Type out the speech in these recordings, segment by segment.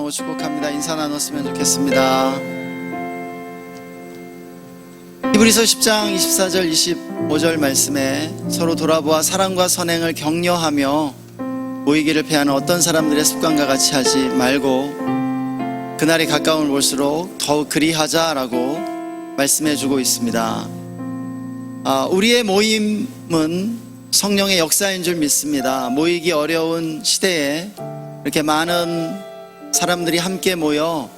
찬양하고 축복합니다. 인사 나눴으면 좋겠습니다. 히브리서 10장 24절 25절 말씀에 서로 돌아보아 사랑과 선행을 격려하며 모이기를 패하는 어떤 사람들의 습관과 같이 하지 말고 그날이 가까움을 볼수록 더욱 그리하자라고 말씀해주고 있습니다. 우리의 모임은 성령의 역사인 줄 믿습니다. 모이기 어려운 시대에 이렇게 많은 사람들이 함께 모여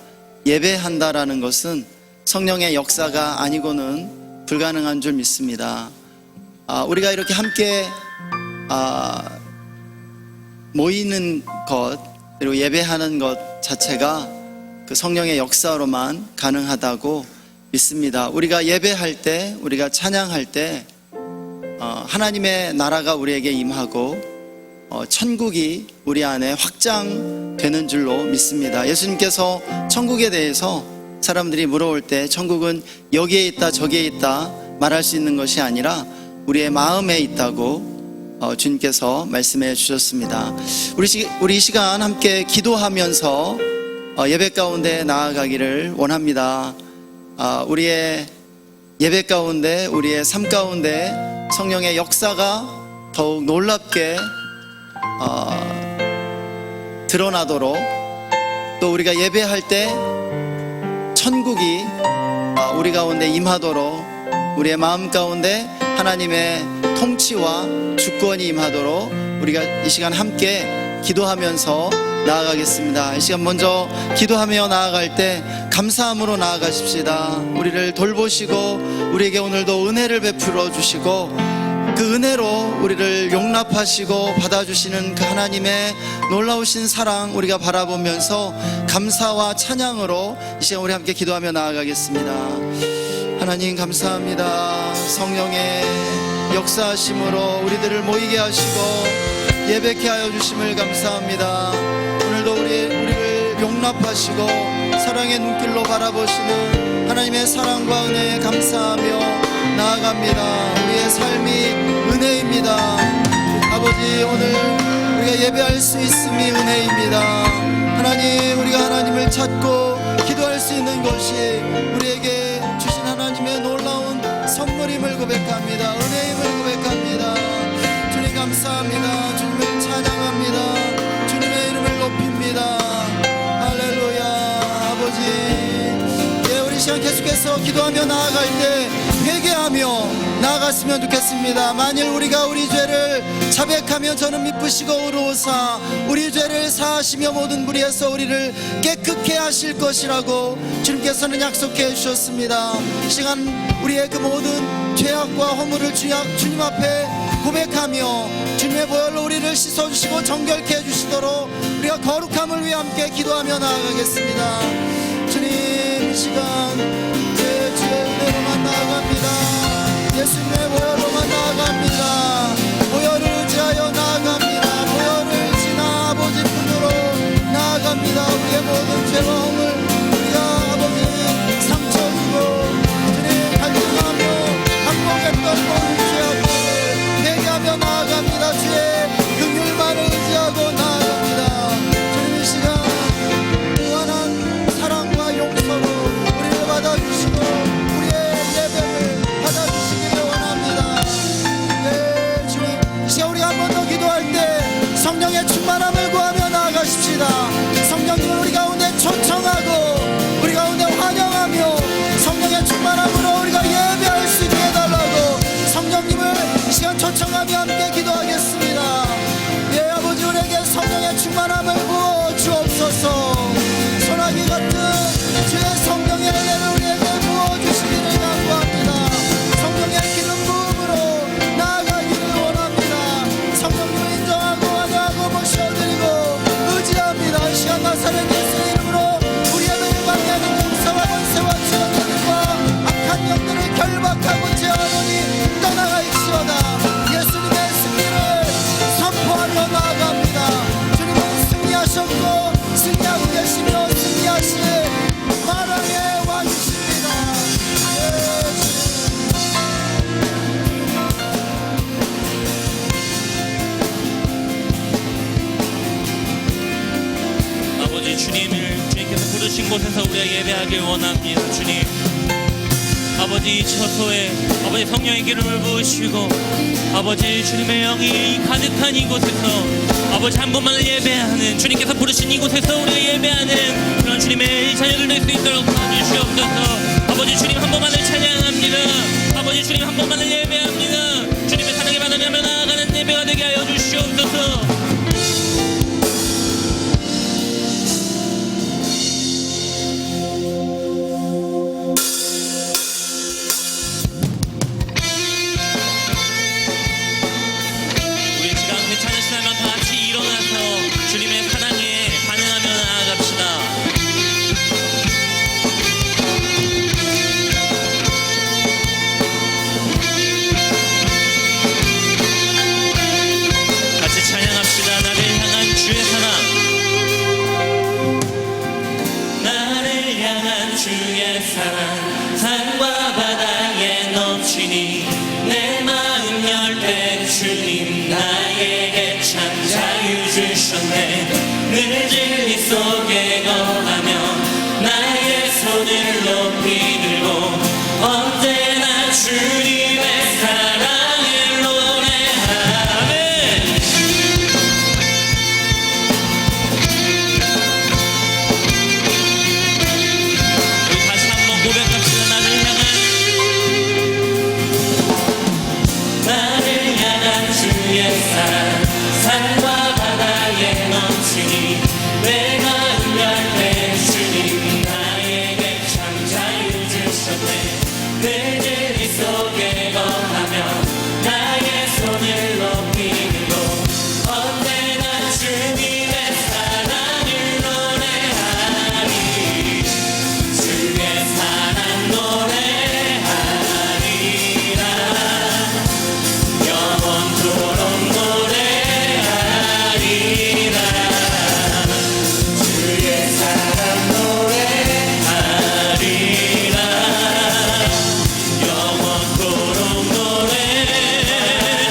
예배한다라는 것은 성령의 역사가 아니고는 불가능한 줄 믿습니다. 우리가 이렇게 함께 모이는 것 그리고 예배하는 것 자체가 그 성령의 역사로만 가능하다고 믿습니다. 우리가 예배할 때, 우리가 찬양할 때 하나님의 나라가 우리에게 임하고 천국이 우리 안에 확장되는 줄로 믿습니다. 예수님께서 천국에 대해서 사람들이 물어올 때 천국은 여기에 있다 저기에 있다 말할 수 있는 것이 아니라 우리의 마음에 있다고 주님께서 말씀해 주셨습니다. 우리 시간 함께 기도하면서 예배 가운데 나아가기를 원합니다. 우리의 예배 가운데, 우리의 삶 가운데 성령의 역사가 더욱 놀랍게 드러나도록, 또 우리가 예배할 때 천국이 우리 가운데 임하도록, 우리의 마음 가운데 하나님의 통치와 주권이 임하도록 우리가 이 시간 함께 기도하면서 나아가겠습니다. 이 시간 먼저 기도하며 나아갈 때 감사함으로 나아가십시다. 우리를 돌보시고 우리에게 오늘도 은혜를 베풀어 주시고 그 은혜로 우리를 용납하시고 받아주시는 그 하나님의 놀라우신 사랑 우리가 바라보면서 감사와 찬양으로 이 시간 우리 함께 기도하며 나아가겠습니다. 하나님 감사합니다. 성령의 역사하심으로 우리들을 모이게 하시고 예배케 하여 주심을 감사합니다. 오늘도 우리를 용납하시고 사랑의 눈길로 바라보시는 하나님의 사랑과 은혜에 감사하며 나아갑니다. 우리의 삶이 은혜입니다. 아버지, 오늘 우리가 예배할 수 있음이 은혜입니다. 하나님, 우리가 하나님을 찾고 기도할 수 있는 것이 우리에게 주신 하나님의 놀라운 선물임을 고백합니다. 은혜임을 고백합니다. 주님 감사합니다. 주님을 찬양합니다. 주님의 이름을 높입니다. 할렐루야. 아버지, 우리 시간 계속해서 기도하며 나아갈 때 회개하며 나아갔으면 좋겠습니다. 만일 우리가 우리 죄를 자백하며 저는 미쁘시고 의로우사 우리 죄를 사하시며 모든 불의에서 우리를 깨끗게 하실 것이라고 주님께서는 약속해 주셨습니다. 이 시간 우리의 그 모든 죄악과 허물을 주님 앞에 고백하며 주님의 보혈로 우리를 씻어주시고 정결케 해주시도록 우리가 거룩함을 위해 함께 기도하며 나아가겠습니다. 주님, 이 시간 주의 은혜로만 나아갑니다. 예수님의 보혈로만 나아갑니다. 보혈을 의지하여 나아갑니다. 보혈을 지나 아버지 분으로 나아갑니다. 우리의 모든 죄와 허물 우리가 아버지 상처 주고 주님 갈등하며 항목했던 모든 죄악을 회개하며 나아갑니다. 주의 긍휼만을 의지하고 나아갑니다. 주님, 이 시간 무한한 사랑과 용서로 우리를 받아주시고 우리의 예배를 받아주시기를 원합니다. 네, 주님, 이 시간 우리가 한 번 더 기도할 때 성령의 충만함을 구하며 나아가십시다. 성령님을 우리 가운데 초청하고 우리 가운데 환영하며 성령의 충만함으로 우리가 예배할 수 있게 해달라고 성령님을 이 시간 초청하며 함께 기도하겠습니다. 예, 아버지, 우리에게 성령의 충만함을 부어 주옵소서. 소나기 같은 주의 성령의 은혜를 우리에게 부어주시기를 간구합니다. 성령의 기름 부음으로 나아가기를 원합니다. 성령님을 인정하고 환영하고 모셔드리고 의지합니다. 이 시간 나사렛 예수의 이름으로 우리의 눈을 방해하는 용사와 권세와 주권들과 악한 영들을 결박하고 제어하노니 떠나가입시오다. 예수님의 승리를 선포하며 나아갑니다. 주님은 승리하셨고 승리하고 계십니다. 주님께서 부르신 곳에서 우리가 예배하길 원합니다. 주님, 아버지, 이 처소에 아버지 성령의 기름을 부으시고 아버지 주님의 영이 가득한 이곳에서 아버지 한 분만을 예배하는, 주님께서 부르신 이곳에서 우리가 예배하는 그런 주님의 자녀들 될 수 있도록 도와주시옵소서. 아버지 주님 한 분만을 찬양합니다. 아버지 주님 한 분만을 예배합니다. 주님의 사랑의 바다냐며 나아가는 예배가 되게 하여 주시옵소서. 주님의 사랑에 반응하며 나아갑시다. 같이 찬양합시다. 나를 향한 주의 사랑, 나를 향한 주의 사랑, 산과 바다에 넘치니 내 마음 열 때 주님 나에게 참 자유 주셨네. 늘 진리 속에 거하며 나의 손을 높이 들고 언제나 주님의 사랑을 노래하네. 우리 다시 한번 고백합시다. 나를 향한 주의 사랑, 산과 바다에 넘치니 내 마음 열 때 주님 나에게 참 자유 주셨네. 늘 진리 속에 거하며 나의 손을 높이 들고 언제나 주님의 사랑을 노래하리. 주의 사랑 노래하리라. 영원토록 노래하리라. 주의 사랑 노래하리라. 영원토록 노래.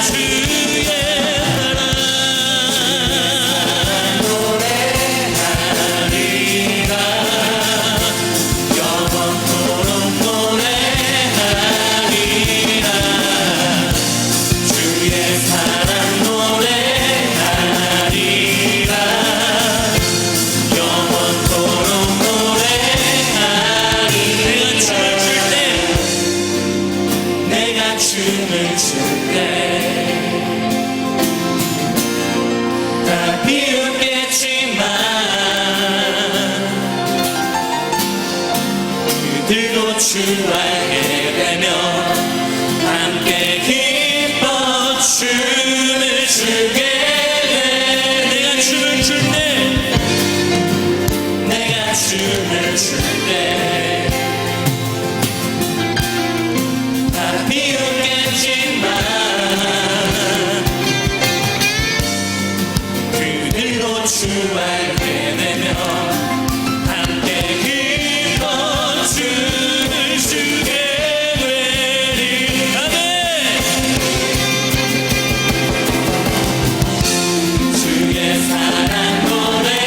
주의 사랑 노래하리라. 영원토록 노래하리라. 주의 사랑 노래하리라. 영원토록 노래하리. 내가 춤을 출 때 다 비웃겠지만 그들도 주알게 되며 함께 기뻐 춤을 추게 돼. 내가 춤을 출 때, 내가 춤을 출 때 다 비웃겠지만 그들도 주알게 되며 함께 기뻐 춤을 추게 되리. 아멘. 주의 사랑 노래하리라.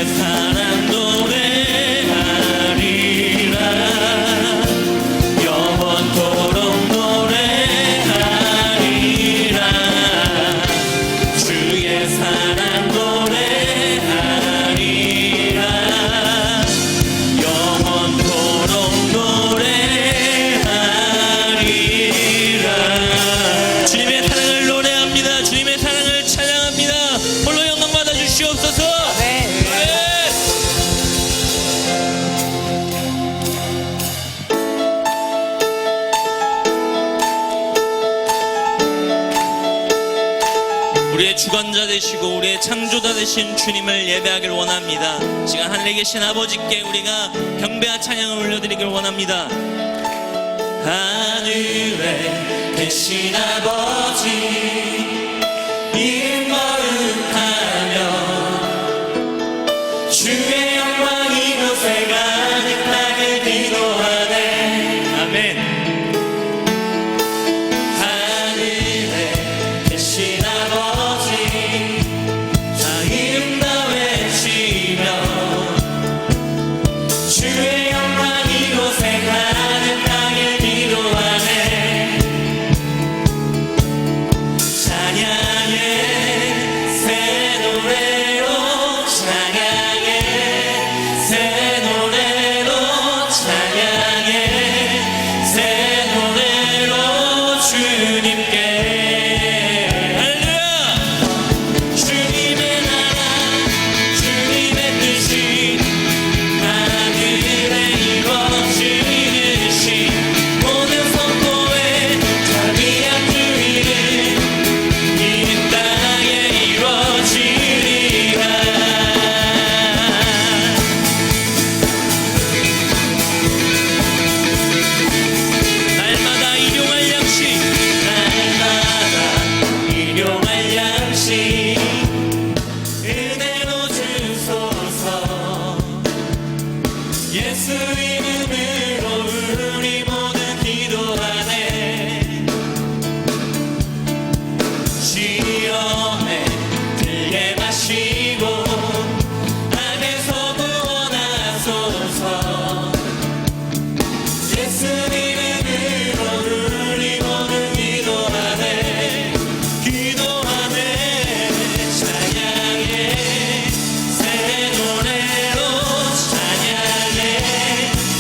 사랑 노래하리라 영원토록 노래하리라 주의 사랑 노래하리라 영원토록 노래하리라 주님의 사랑을 노래합니다. 주님의 사랑을 찬양합니다. 홀로 영광 받아 주시옵소서. 네. 우리의 주관자 되시고 우리의 창조자 되신 주님을 예배하길 원합니다. 시간 하늘에 계신 아버지께 우리가 경배와 찬양을 올려드리길 원합니다. 하늘에 계신 아버지 이름 거룩하며 주의 영광 이곳에 가득하게 기도하네. 아멘. 하늘에 계신 아버지 자 이름 다 외치며 주의 영광 이곳에 가득하게 기도하네. 찬양의 새 노래로 찬양의 새 노래로 찬양의 새 노래로 주님께 할렐루야. 주님의 나라 주님의 뜻이 하늘에 이루어지듯이 모든 성도의 자비한 주 이름 이 땅에 이루어지리라. 날마다 일용할 양식 날마다 일용할 양식 은혜로 주소서. 예수 이름으로 우리 모두 기도하네. 시험에 들게 마시고 악에서 구원하소서. 예수 이름으로 우리 모두 기도하네. 기도하네. 찬양의 새 노래로 찬양의 새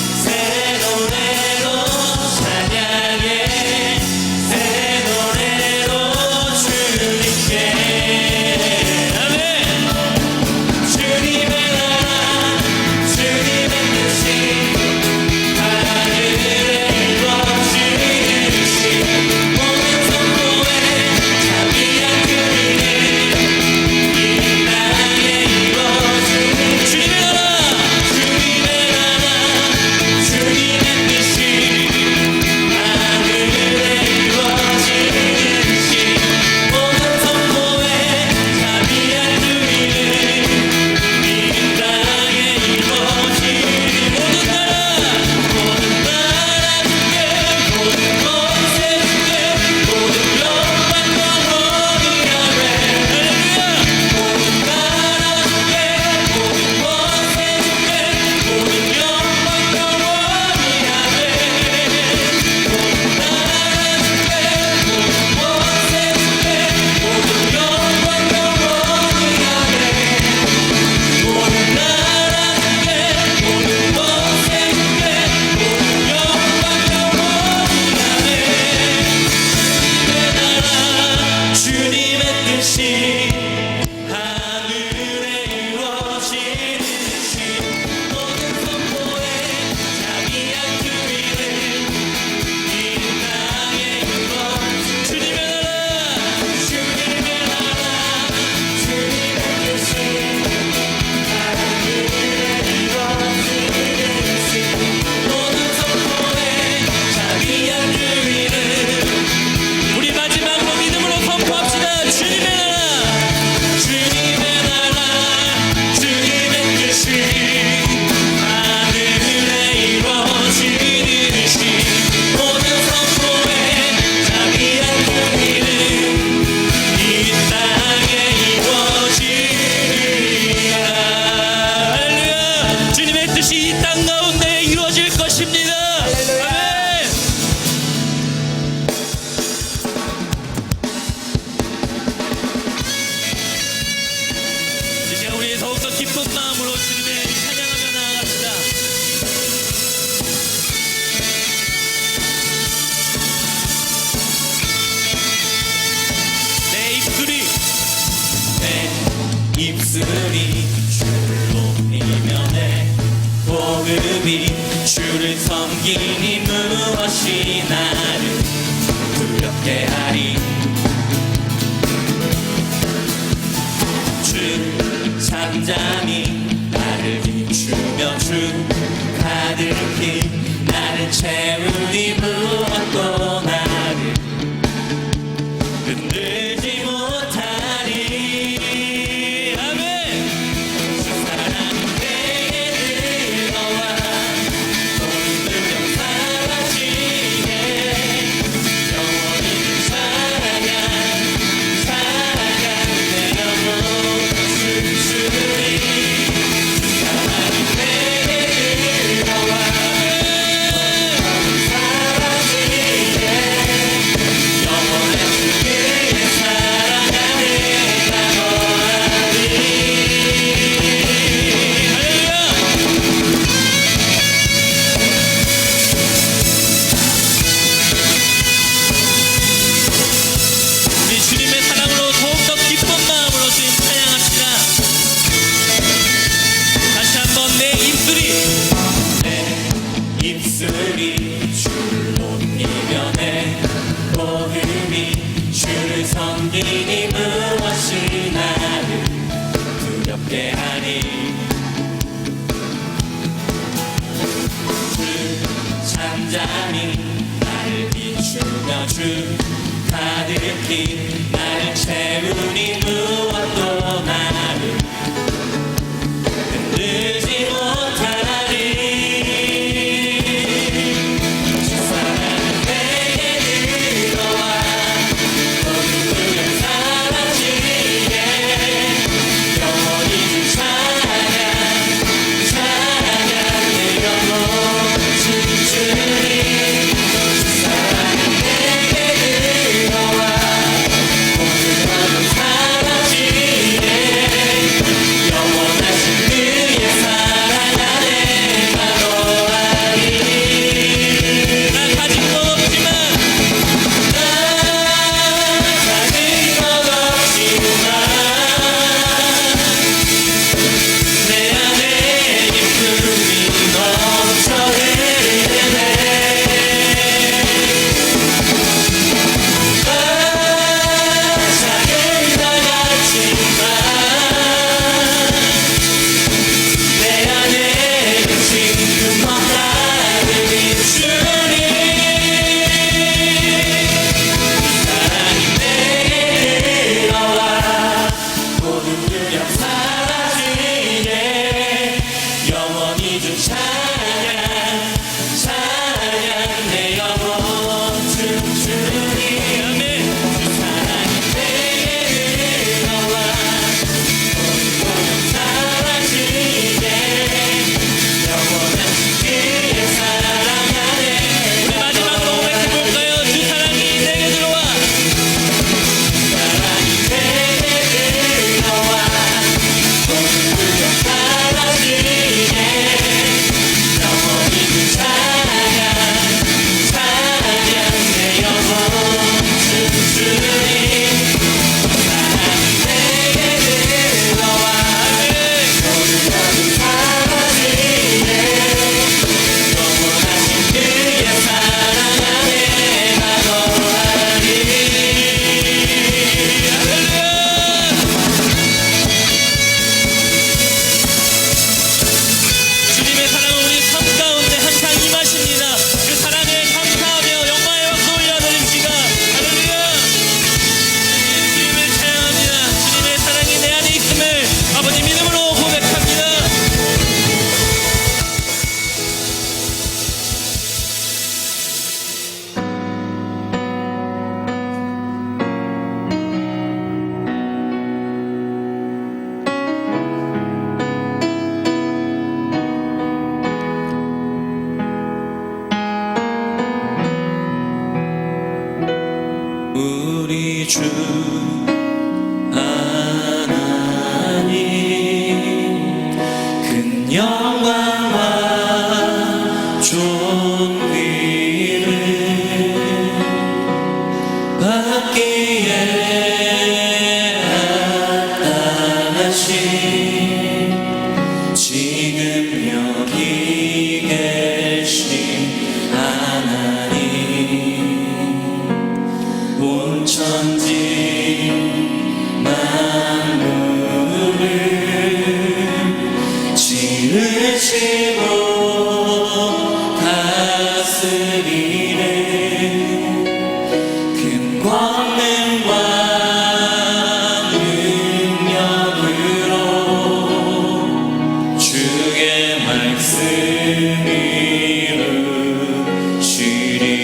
입술이 주를 높이며 내 복음이 주를 섬기니 무엇이 나를 두렵게 하리. 주 잠잠히 나를 비추며 주 가득히 나를 채우니 무엇도 나를 흔들지 못하리. 아멘. 주 사랑이 내게 들어와 모든 두려움 사라지게 영원히 주 찬양 내 영혼 춤추리. 주 사랑이 내게 들어와 모든 사라지게 영원히 주의 사랑 안에 나노하리. 할렐루야. 우리 주님의 사랑으로 더욱더 기쁜 마음으로 주님 찬양합시다. 다시 한번 내 입술이 주를 높이며 내 복음이 주를 섬기니 무엇이 나를 두렵게 하니. 주 잠잠히 나를 비추며 주 가득히 나를 채우니 무엇도 나를 흔들지 못하리. 주 사랑은 내게 들어와 모든 두려움 사라지게 영원히 주 찬양 내 영혼 춤추리. 주 사랑은 내게 들어와 모든 두려움 사라지게 영원하신 그의 사랑 안에 나노하리. 난 가진 건 없지만 내 안에 예쁨이 넘쳐 흐르네. 작은 것 같지만 내 안에 지금 나를 비추니. 사랑이 내게 들어와 모든 두려움 사라지게 영원히 주 찬양 내 영혼 춤추니. 아멘. 주 사랑이 내게 들어와 모든 두려움 사라지게 영원한 그의 사랑 안에. 우리 마지막 고백해 볼까요? 주 사랑이 내게 들어와. 사랑이 내게 들어와 모든 두려움 사라지게 영원히 주 찬양 내 영혼 춤추니. 사랑이 내게 들어와 모든 두려움 사라지게 영원하신 그의 사랑 안에 나노하리. 주님의 사랑은 우리 삶 가운데 항상 임하십니다. 그 사랑에 감사하며 영광의 박수 올려드립시다. 할렐루야. 주님을 찬양합니다. 주님의 사랑이 내 안에 있음을 아버지 믿음으로 고백합니다. 우리 주 하나님 큰 영광과 존귀를 받기에 합당하신 지으시고 다스리네. 큰 권능과 능력으로 주의 말씀이 이루시리.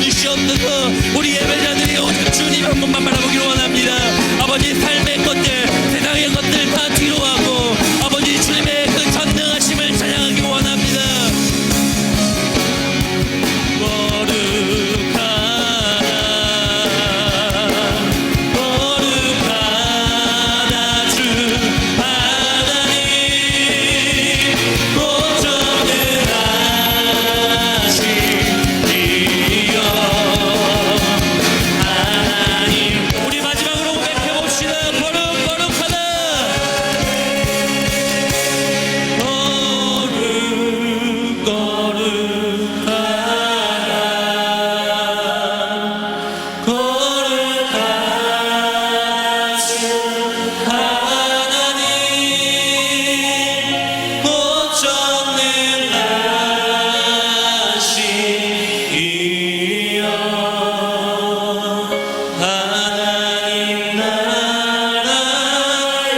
주시옵소서. 우리 예배자들이 오직 주님 한 분만 바라보기를 원합니다. 아버지 삶의 것들, 세상의 것들 다 뒤로하고 아버지 주님의 그 전능하심을 찬양하기 원합니다. 거룩하다 주 하나님, 고전능하시니여 하나님. 우리 마지막으로 고백해봅시다. 거룩하다.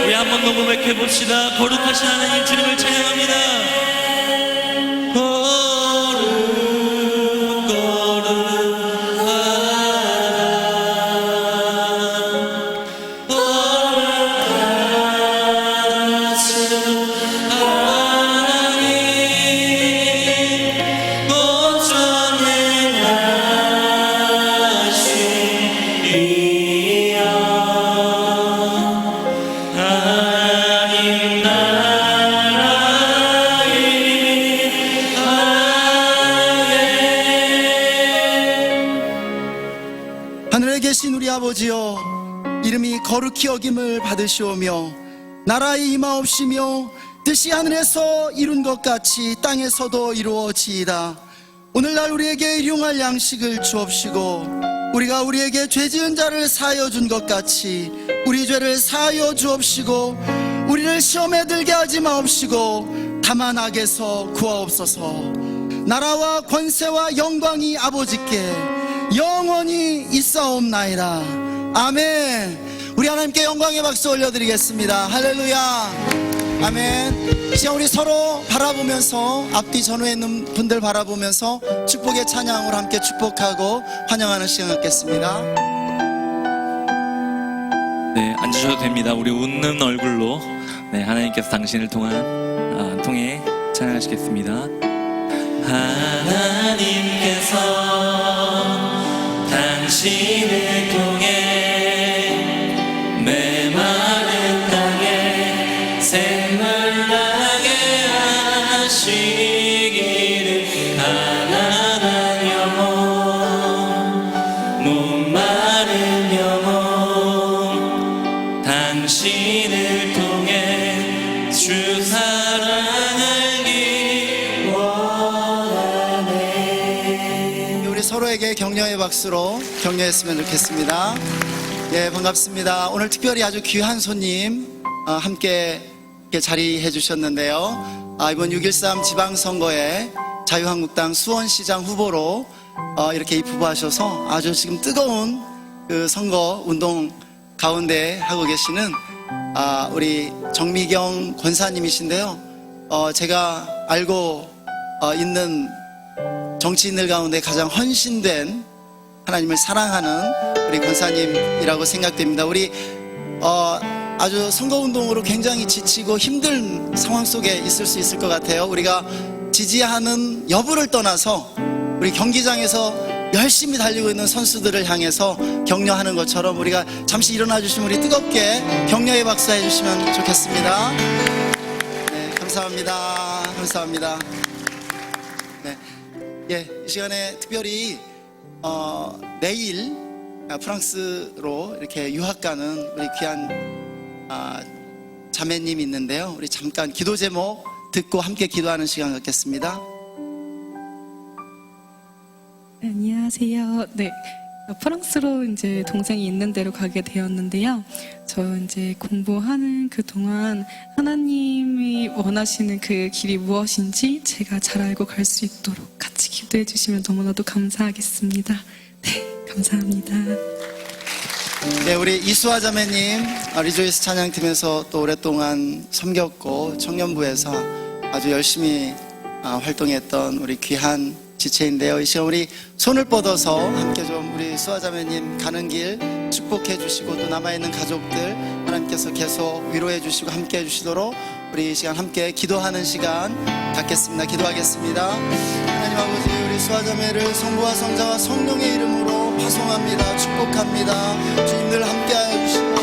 우리 한 번 더 고백해 봅시다. 거룩하신 하나님 주님을 찬양합니다. 하늘에 계신 우리 아버지여, 이름이 거룩히 여김을 받으시오며 나라의 임하옵시며 뜻이 하늘에서 이룬 것 같이 땅에서도 이루어지이다. 오늘날 우리에게 일용할 양식을 주옵시고 우리가 우리에게 죄 지은 자를 사하여 준 것 같이 우리 죄를 사하여 주옵시고 우리를 시험에 들게 하지 마옵시고 다만 악에서 구하옵소서. 나라와 권세와 영광이 아버지께 영원히 있사옵나이다. 아멘. 우리 하나님께 영광의 박수 올려드리겠습니다. 할렐루야. 아멘. 이제 우리 서로 바라보면서, 앞뒤 전후에 있는 분들 바라보면서 축복의 찬양으로 함께 축복하고 환영하는 시간 갖겠습니다. 네, 앉으셔도 됩니다. 우리 웃는 얼굴로 하나님께서 당신을 통해 찬양하시겠습니다. 하나님께서 당신을 통해 메마른 땅에 샘물 나게 하시기를, 가난한 영혼, 목마른 영혼, 당신을 통해 주 사랑을 기원하네. 우리 서로에게 격려의 박수로 격려했으면 좋겠습니다. 예, 반갑습니다. 오늘 특별히 아주 귀한 손님 함께 이렇게 자리해 주셨는데요. 이번 6.13 지방선거에 자유한국당 수원시장 후보로 이렇게 입후보하셔서 아주 지금 뜨거운 그 선거 운동 가운데 하고 계시는 우리 정미경 권사님이신데요. 제가 알고 있는 정치인들 가운데 가장 헌신된, 하나님을 사랑하는 우리 권사님이라고 생각됩니다. 우리 아주 선거운동으로 굉장히 지치고 힘든 상황 속에 있을 수 있을 것 같아요. 우리가 지지하는 여부를 떠나서 우리 경기장에서 열심히 달리고 있는 선수들을 향해서 격려하는 것처럼 우리가 잠시 일어나 주시면 우리 뜨겁게 격려의 박수 해주시면 좋겠습니다. 네, 감사합니다. 감사합니다. 네, 예, 이 시간에 특별히 내일 프랑스로 이렇게 유학 가는 우리 귀한 자매님이 있는데요. 우리 잠깐 기도 제목 듣고 함께 기도하는 시간 갖겠습니다. 네, 안녕하세요. 네, 프랑스로 이제 동생이 있는 데로 가게 되었는데요. 저 이제 공부하는 그 동안 하나님이 원하시는 그 길이 무엇인지 제가 잘 알고 갈 수 있도록 같이 기도해 주시면 너무나도 감사하겠습니다. 네, 감사합니다. 네, 우리 이수아 자매님, 리조이스 찬양팀에서 또 오랫동안 섬겼고 청년부에서 아주 열심히 활동했던 우리 귀한 지체인데요. 이 시간 우리 손을 뻗어서 함께 좀 우리 수아자매님 가는 길 축복해 주시고 또 남아있는 가족들 하나님께서 계속 위로해 주시고 함께 해 주시도록 우리 이 시간 함께 기도하는 시간 갖겠습니다. 기도하겠습니다. 하나님 아버지, 우리 수아자매를 성부와 성자와 성령의 이름으로 파송합니다. 축복합니다. 주님들 함께하여 주시고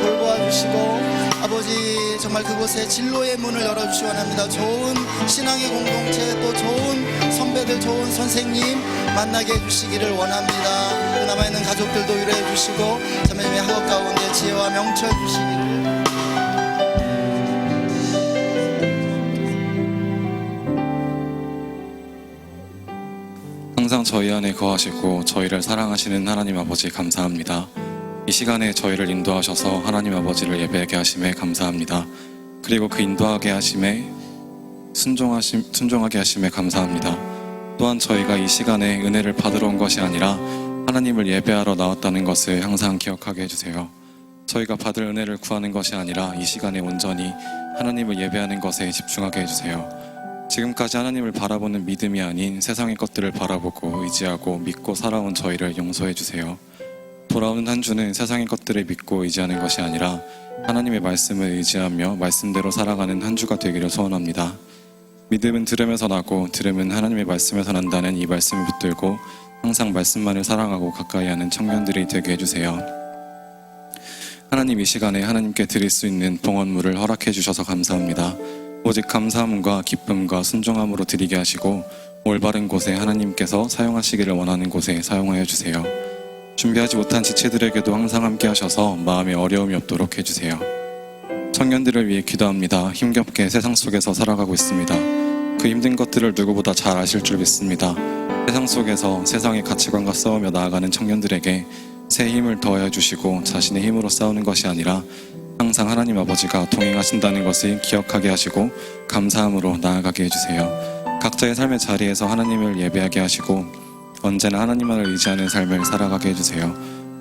돌보아 주시고 아버지, 정말 그곳에 진로의 문을 열어주시기 원합니다. 좋은 신앙의 공동체, 또 좋은 선배들, 좋은 선생님 만나게 해주시기를 원합니다. 또 남아있는 가족들도 위로해 주시고 자매님의 학업 가운데 지혜와 명철 주시기를. 항상 저희 안에 거하시고 저희를 사랑하시는 하나님 아버지 감사합니다. 이 시간에 저희를 인도하셔서 하나님 아버지를 예배하게 하심에 감사합니다. 그리고 그 인도하게 하심에 순종하게 하심에 감사합니다. 또한 저희가 이 시간에 은혜를 받으러 온 것이 아니라 하나님을 예배하러 나왔다는 것을 항상 기억하게 해주세요. 저희가 받을 은혜를 구하는 것이 아니라 이 시간에 온전히 하나님을 예배하는 것에 집중하게 해주세요. 지금까지 하나님을 바라보는 믿음이 아닌 세상의 것들을 바라보고 의지하고 믿고 살아온 저희를 용서해 주세요. 돌아오는 한 주는 세상의 것들을 믿고 의지하는 것이 아니라 하나님의 말씀을 의지하며 말씀대로 살아가는 한 주가 되기를 소원합니다. 믿음은 들으면서 나고 들음은 하나님의 말씀에서 난다는 이 말씀을 붙들고 항상 말씀만을 사랑하고 가까이 하는 청년들이 되게 해주세요. 하나님, 이 시간에 하나님께 드릴 수 있는 봉헌물을 허락해 주셔서 감사합니다. 오직 감사함과 기쁨과 순종함으로 드리게 하시고 올바른 곳에 하나님께서 사용하시기를 원하는 곳에 사용하여 주세요. 준비하지 못한 지체들에게도 항상 함께 하셔서 마음에 어려움이 없도록 해주세요. 청년들을 위해 기도합니다. 힘겹게 세상 속에서 살아가고 있습니다. 그 힘든 것들을 누구보다 잘 아실 줄 믿습니다. 세상 속에서 세상의 가치관과 싸우며 나아가는 청년들에게 새 힘을 더해 주시고 자신의 힘으로 싸우는 것이 아니라 항상 하나님 아버지가 동행하신다는 것을 기억하게 하시고 감사함으로 나아가게 해주세요. 각자의 삶의 자리에서 하나님을 예배하게 하시고 언제나 하나님만을 의지하는 삶을 살아가게 해주세요.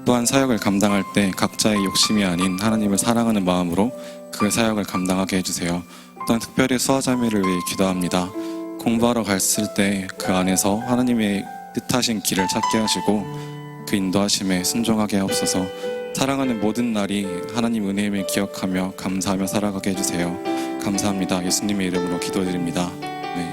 또한 사역을 감당할 때 각자의 욕심이 아닌 하나님을 사랑하는 마음으로 그 사역을 감당하게 해주세요. 또한 특별히 수아자매를 위해 기도합니다. 공부하러 갔을 때 그 안에서 하나님의 뜻하신 길을 찾게 하시고 그 인도하심에 순종하게 하옵소서. 사랑하는 모든 날이 하나님 은혜임을 기억하며 감사하며 살아가게 해주세요. 감사합니다. 예수님의 이름으로 기도드립니다. 네.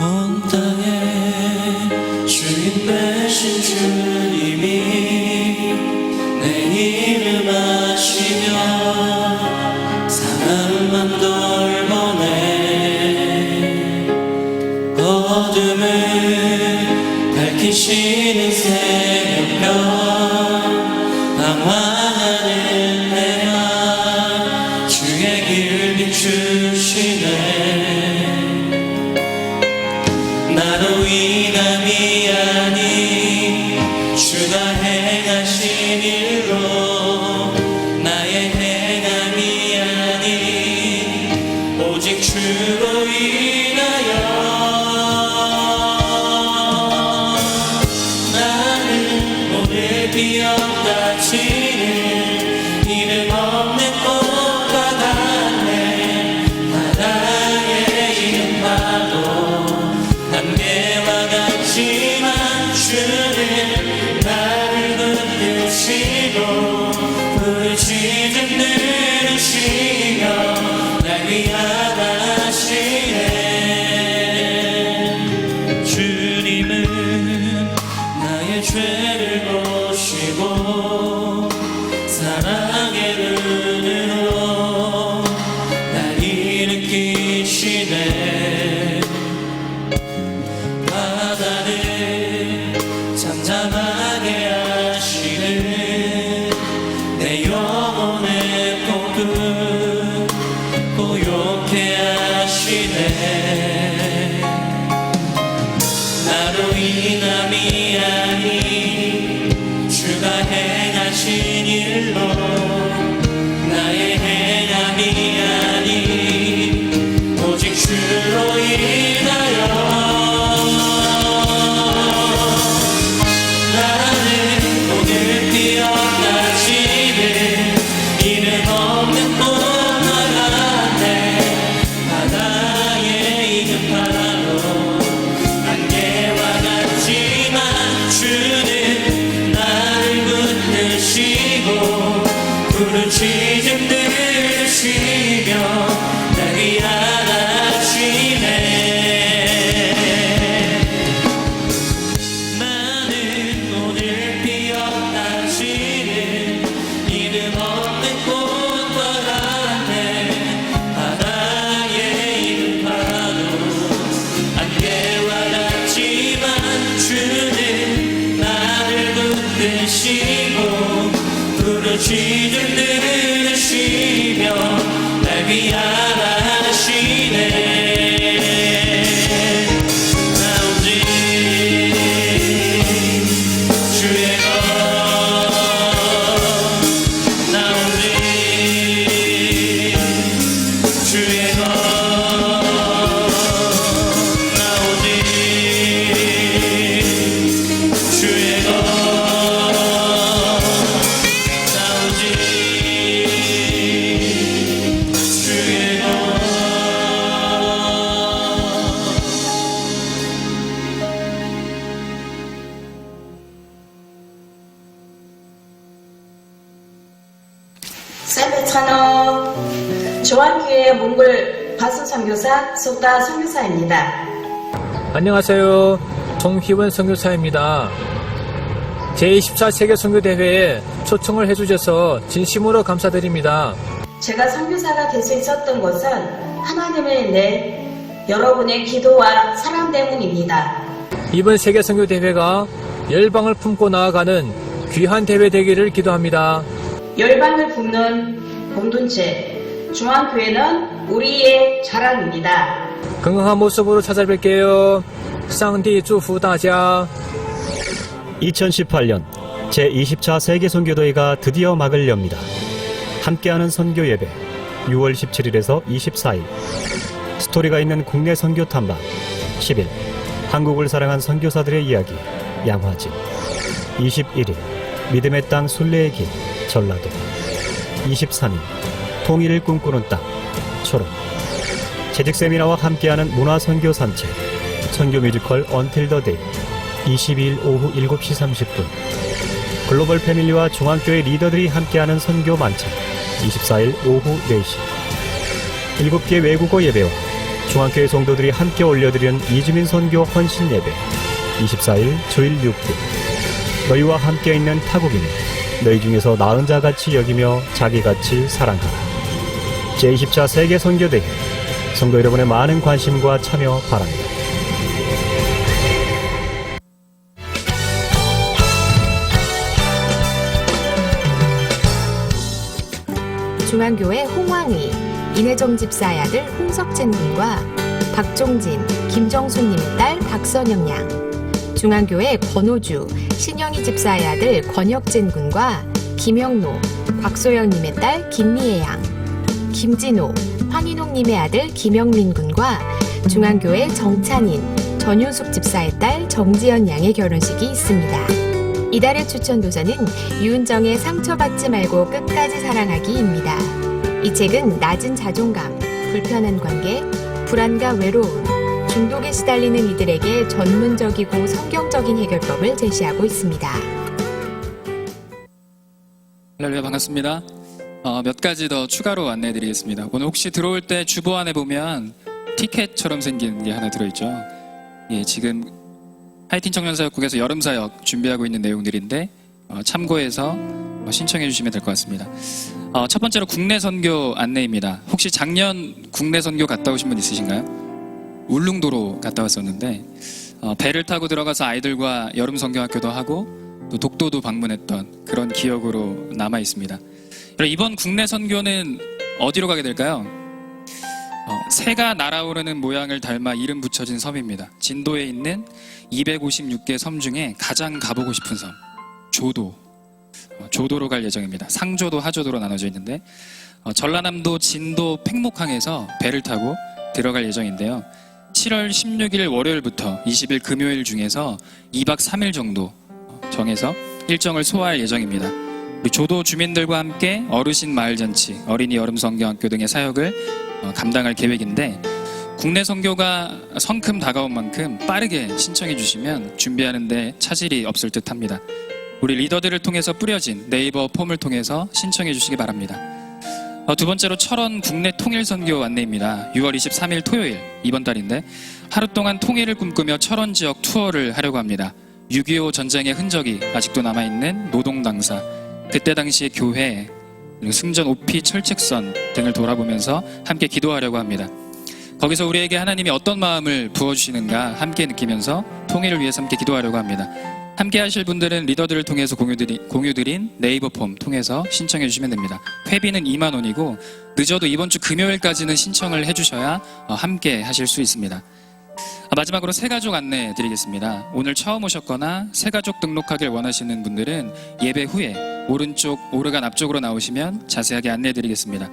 온 땅에 주인 되신 주님이 내 이름 아시며 사랑만 돌보네. 어둠을 밝히시는 새벽별 방황하는 내가 주의 길 비추시네. 나로 인함이 아닌 주가 행하신 일로 나의 행함이 아닌 오직 주로 인하여 나는 오늘 비어다치는 이름 없는 꽃과 같네. 바다의 이름 봐도 안개와 같지만 주는 나를 붙드시고 부르짖음 들으시며 날 위하시네. 주님은 나의 죄를 보시고 사랑의 눈으로 날 일으키시네. 바다를 잠잠하게 하시는 내 영혼의 꿈을 고요케 하시네. 나로 인함이 아닌 주가 행하신 일로 나의 행함이 아닌 오직 주로 인하여 주는 나를 붙드시고 부르짖을 들으시며 날 위안하시네. 세베찬호 조한교회 몽골 바수 선교사 속다 선교사입니다. 안녕하세요. 송희원 선교사입니다. 제24세계 선교대회에 초청을 해주셔서 진심으로 감사드립니다. 제가 선교사가 될 수 있었던 것은 하나님을 내 여러분의 기도와 사랑 때문입니다. 이번 세계 선교대회가 열방을 품고 나아가는 귀한 대회 되기를 기도합니다. 열방을 품는 공동체 중앙교회는 우리의 자랑입니다. 건강한 모습으로 찾아뵐게요. 쌍디祝福大家。 2018년 제24 세계 선교대회가 드디어 막을 엽니다. 함께하는 선교 예배 6월 17일에서 24일 스토리가 있는 국내 선교 탐방 10일 한국을 사랑한 선교사들의 이야기 양화진 21일 믿음의 땅 순례의 길 전라도 23일 통일을 꿈꾸는 땅 초록 재직 세미나와 함께하는 문화 선교 산책 선교 뮤지컬 Until the Day 22일 오후 7시 30분 글로벌 패밀리와 중앙교회 리더들이 함께하는 선교 만찬 24일 오후 4시 7개 외국어 예배와 중앙교회 성도들이 함께 올려드리는 이주민 선교 헌신 예배 24일 주일 6분 너희와 함께 있는 타국인을 너희 중에서 나은 자같이 여기며 자기같이 사랑하라. 제24 세계 선교대회 성도 여러분의 많은 관심과 참여 바랍니다. 중앙교회 홍황의 인혜정 집사의 아들 홍석진 군과 박종진, 김정수님의 딸 박선영 양, 중앙교회 권호주, 신영희 집사의 아들 권혁진 군과 김영노, 곽소영님의 딸 김미애 양, 김진호, 황인홍님의 아들 김영민 군과 중앙교회 정찬인, 전윤숙 집사의 딸 정지연 양의 결혼식이 있습니다. 이달의 추천도서는 유은정의 상처받지 말고 끝까지 사랑하기입니다. 이 책은 낮은 자존감, 불편한 관계, 불안과 외로움, 중독에 시달리는 이들에게 전문적이고 성경적인 해결법을 제시하고 있습니다. 할렐루야, 반갑습니다. 몇 가지 더 추가로 안내해드리겠습니다. 오늘 혹시 들어올 때 주보 안에 보면 티켓처럼 생긴 게 하나 들어있죠. 예, 지금 하이틴 청년사역국에서 여름사역 준비하고 있는 내용들인데 참고해서 신청해 주시면 될 것 같습니다. 첫 번째로 국내 선교 안내입니다. 혹시 작년 국내 선교 갔다 오신 분 있으신가요? 울릉도로 갔다 왔었는데 배를 타고 들어가서 아이들과 여름 성경학교도 하고 또 독도도 방문했던 그런 기억으로 남아 있습니다. 이번 국내 선교는 어디로 가게 될까요? 새가 날아오르는 모양을 닮아 이름 붙여진 섬입니다. 진도에 있는 256개 섬 중에 가장 가보고 싶은 섬, 조도로 갈 예정입니다. 상조도, 하조도로 나눠져 있는데 전라남도 진도 팽목항에서 배를 타고 들어갈 예정인데요. 7월 16일 월요일부터 20일 금요일 중에서 2박 3일 정도 정해서 일정을 소화할 예정입니다. 우리 조도 주민들과 함께 어르신 마을잔치, 어린이 여름 성경학교 등의 사역을 감당할 계획인데 국내 선교가 성큼 다가온 만큼 빠르게 신청해 주시면 준비하는 데 차질이 없을 듯 합니다. 우리 리더들을 통해서 뿌려진 네이버 폼을 통해서 신청해 주시기 바랍니다. 두 번째로 철원 국내 통일 선교 안내입니다. 6월 23일 토요일 이번 달인데 하루 동안 통일을 꿈꾸며 철원 지역 투어를 하려고 합니다. 6.25 전쟁의 흔적이 아직도 남아있는 노동당사, 그때 당시의 교회, 승전 오피 철책선 등을 돌아보면서 함께 기도하려고 합니다. 거기서 우리에게 하나님이 어떤 마음을 부어주시는가 함께 느끼면서 통일을 위해서 함께 기도하려고 합니다. 함께 하실 분들은 리더들을 통해서 공유드린 네이버 폼 통해서 신청해 주시면 됩니다. 회비는 2만 원이고 늦어도 이번 주 금요일까지는 신청을 해주셔야 함께 하실 수 있습니다. 마지막으로 새가족 안내 드리겠습니다. 오늘 처음 오셨거나 새가족 등록하길 원하시는 분들은 예배 후에 오른쪽 오르간 앞쪽으로 나오시면 자세하게 안내 드리겠습니다.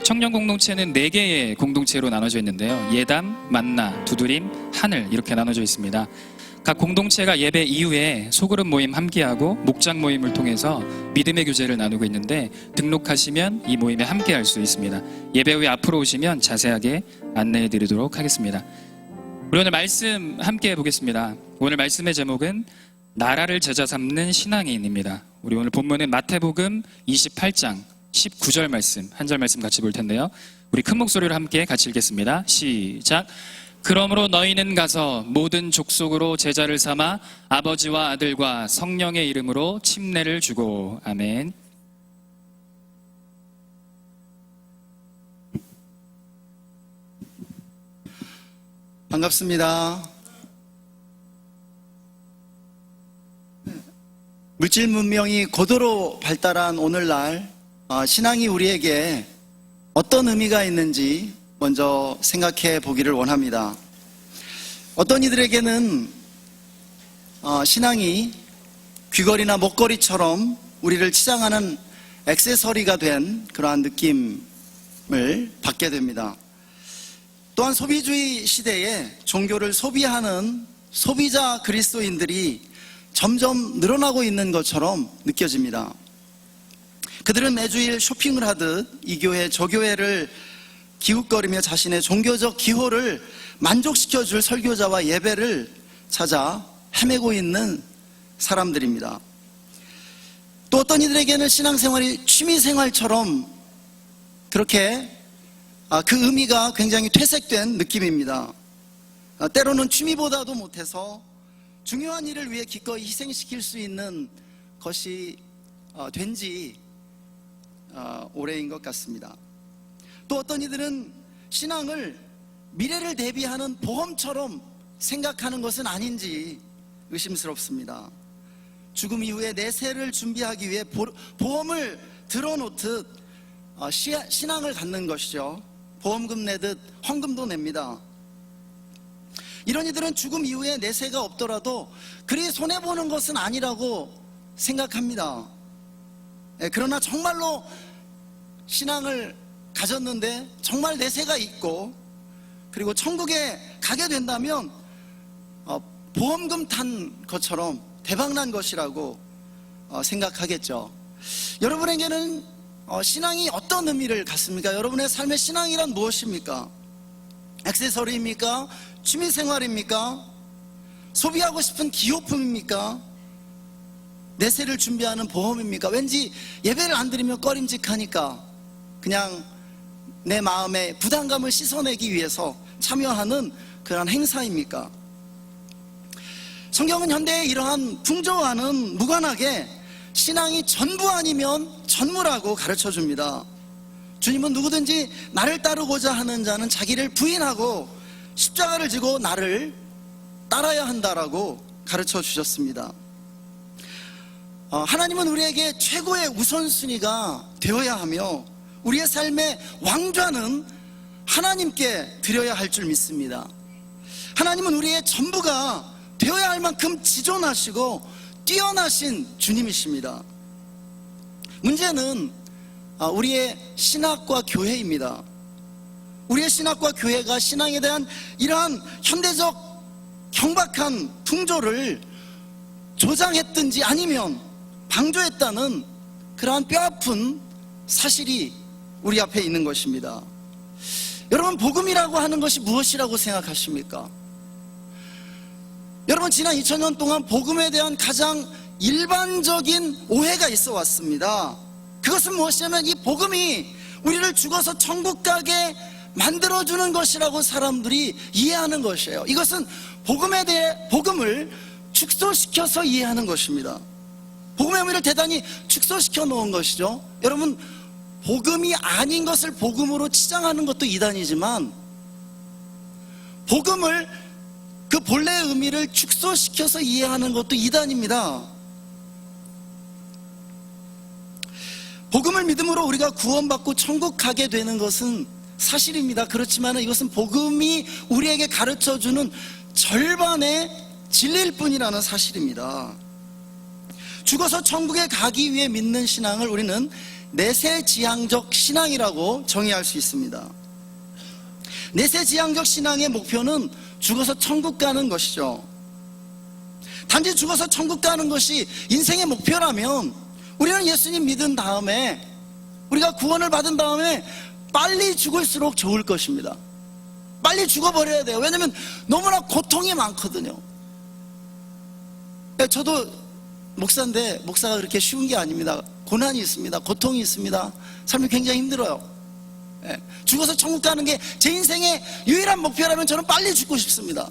청년 공동체는 4개의 공동체로 나눠져 있는데요. 예담, 만나, 두드림, 하늘 이렇게 나눠져 있습니다. 각 공동체가 예배 이후에 소그룹 모임 함께하고 목장 모임을 통해서 믿음의 교제를 나누고 있는데 등록하시면 이 모임에 함께할 수 있습니다. 예배 후에 앞으로 오시면 자세하게 안내해 드리도록 하겠습니다. 우리 오늘 말씀 함께 해보겠습니다. 오늘 말씀의 제목은 나라를 제자 삼는 신앙인입니다. 우리 오늘 본문은 마태복음 28장 19절 말씀, 한 절 말씀 같이 볼 텐데요. 우리 큰 목소리로 함께 같이 읽겠습니다. 시작. 그러므로 너희는 가서 모든 족속으로 제자를 삼아 아버지와 아들과 성령의 이름으로 침례를 주고. 아멘. 반갑습니다. 물질 문명이 고도로 발달한 오늘날 신앙이 우리에게 어떤 의미가 있는지 먼저 생각해 보기를 원합니다. 어떤 이들에게는 신앙이 귀걸이나 목걸이처럼 우리를 치장하는 액세서리가 된 그러한 느낌을 받게 됩니다. 또한 소비주의 시대에 종교를 소비하는 소비자 그리스도인들이 점점 늘어나고 있는 것처럼 느껴집니다. 그들은 매주일 쇼핑을 하듯 이 교회 저 교회를 기웃거리며 자신의 종교적 기호를 만족시켜줄 설교자와 예배를 찾아 헤매고 있는 사람들입니다. 또 어떤 이들에게는 신앙생활이 취미생활처럼 그렇게 그 의미가 굉장히 퇴색된 느낌입니다. 때로는 취미보다도 못해서 중요한 일을 위해 기꺼이 희생시킬 수 있는 것이 된지 오래인 것 같습니다. 또 어떤 이들은 신앙을 미래를 대비하는 보험처럼 생각하는 것은 아닌지 의심스럽습니다. 죽음 이후에 내세를 준비하기 위해 보험을 들어놓듯 신앙을 갖는 것이죠. 보험금 내듯 헌금도 냅니다. 이런 이들은 죽음 이후에 내세가 없더라도 그리 손해보는 것은 아니라고 생각합니다. 그러나 정말로 신앙을 가졌는데 정말 내세가 있고 그리고 천국에 가게 된다면 보험금 탄 것처럼 대박난 것이라고 생각하겠죠. 여러분에게는 신앙이 어떤 의미를 갖습니까? 여러분의 삶의 신앙이란 무엇입니까? 액세서리입니까? 취미생활입니까? 소비하고 싶은 기호품입니까? 내세를 준비하는 보험입니까? 왠지 예배를 안 드리면 꺼림직하니까 그냥 내 마음의 부담감을 씻어내기 위해서 참여하는 그런 행사입니까? 성경은 현대의 이러한 풍조와는 무관하게 신앙이 전부 아니면 전무라고 가르쳐 줍니다. 주님은 누구든지 나를 따르고자 하는 자는 자기를 부인하고 십자가를 지고 나를 따라야 한다라고 가르쳐 주셨습니다. 하나님은 우리에게 최고의 우선순위가 되어야 하며 우리의 삶의 왕좌는 하나님께 드려야 할 줄 믿습니다. 하나님은 우리의 전부가 되어야 할 만큼 지존하시고 뛰어나신 주님이십니다. 문제는 우리의 신학과 교회입니다. 우리의 신학과 교회가 신앙에 대한 이러한 현대적 경박한 풍조를 조장했든지 아니면 방조했다는 그러한 뼈아픈 사실이 우리 앞에 있는 것입니다. 여러분, 복음이라고 하는 것이 무엇이라고 생각하십니까? 여러분, 지난 2000년 동안 복음에 대한 가장 일반적인 오해가 있어 왔습니다. 그것은 무엇이냐면 이 복음이 우리를 죽어서 천국 가게 만들어주는 것이라고 사람들이 이해하는 것이에요. 이것은 복음에 대해 복음을 축소시켜서 이해하는 것입니다. 복음의 의미를 대단히 축소시켜 놓은 것이죠. 여러분, 복음이 아닌 것을 복음으로 치장하는 것도 이단이지만 복음을 그 본래의 의미를 축소시켜서 이해하는 것도 이단입니다. 복음을 믿음으로 우리가 구원받고 천국 가게 되는 것은 사실입니다. 그렇지만 이것은 복음이 우리에게 가르쳐주는 절반의 진리일 뿐이라는 사실입니다. 죽어서 천국에 가기 위해 믿는 신앙을 우리는 내세지향적 신앙이라고 정의할 수 있습니다. 내세지향적 신앙의 목표는 죽어서 천국 가는 것이죠. 단지 죽어서 천국 가는 것이 인생의 목표라면 우리는 예수님 믿은 다음에, 우리가 구원을 받은 다음에 빨리 죽을수록 좋을 것입니다. 빨리 죽어버려야 돼요. 왜냐하면 너무나 고통이 많거든요. 저도 목사인데 목사가 그렇게 쉬운 게 아닙니다. 고난이 있습니다. 고통이 있습니다. 삶이 굉장히 힘들어요. 죽어서 천국 가는 게 제 인생의 유일한 목표라면 저는 빨리 죽고 싶습니다.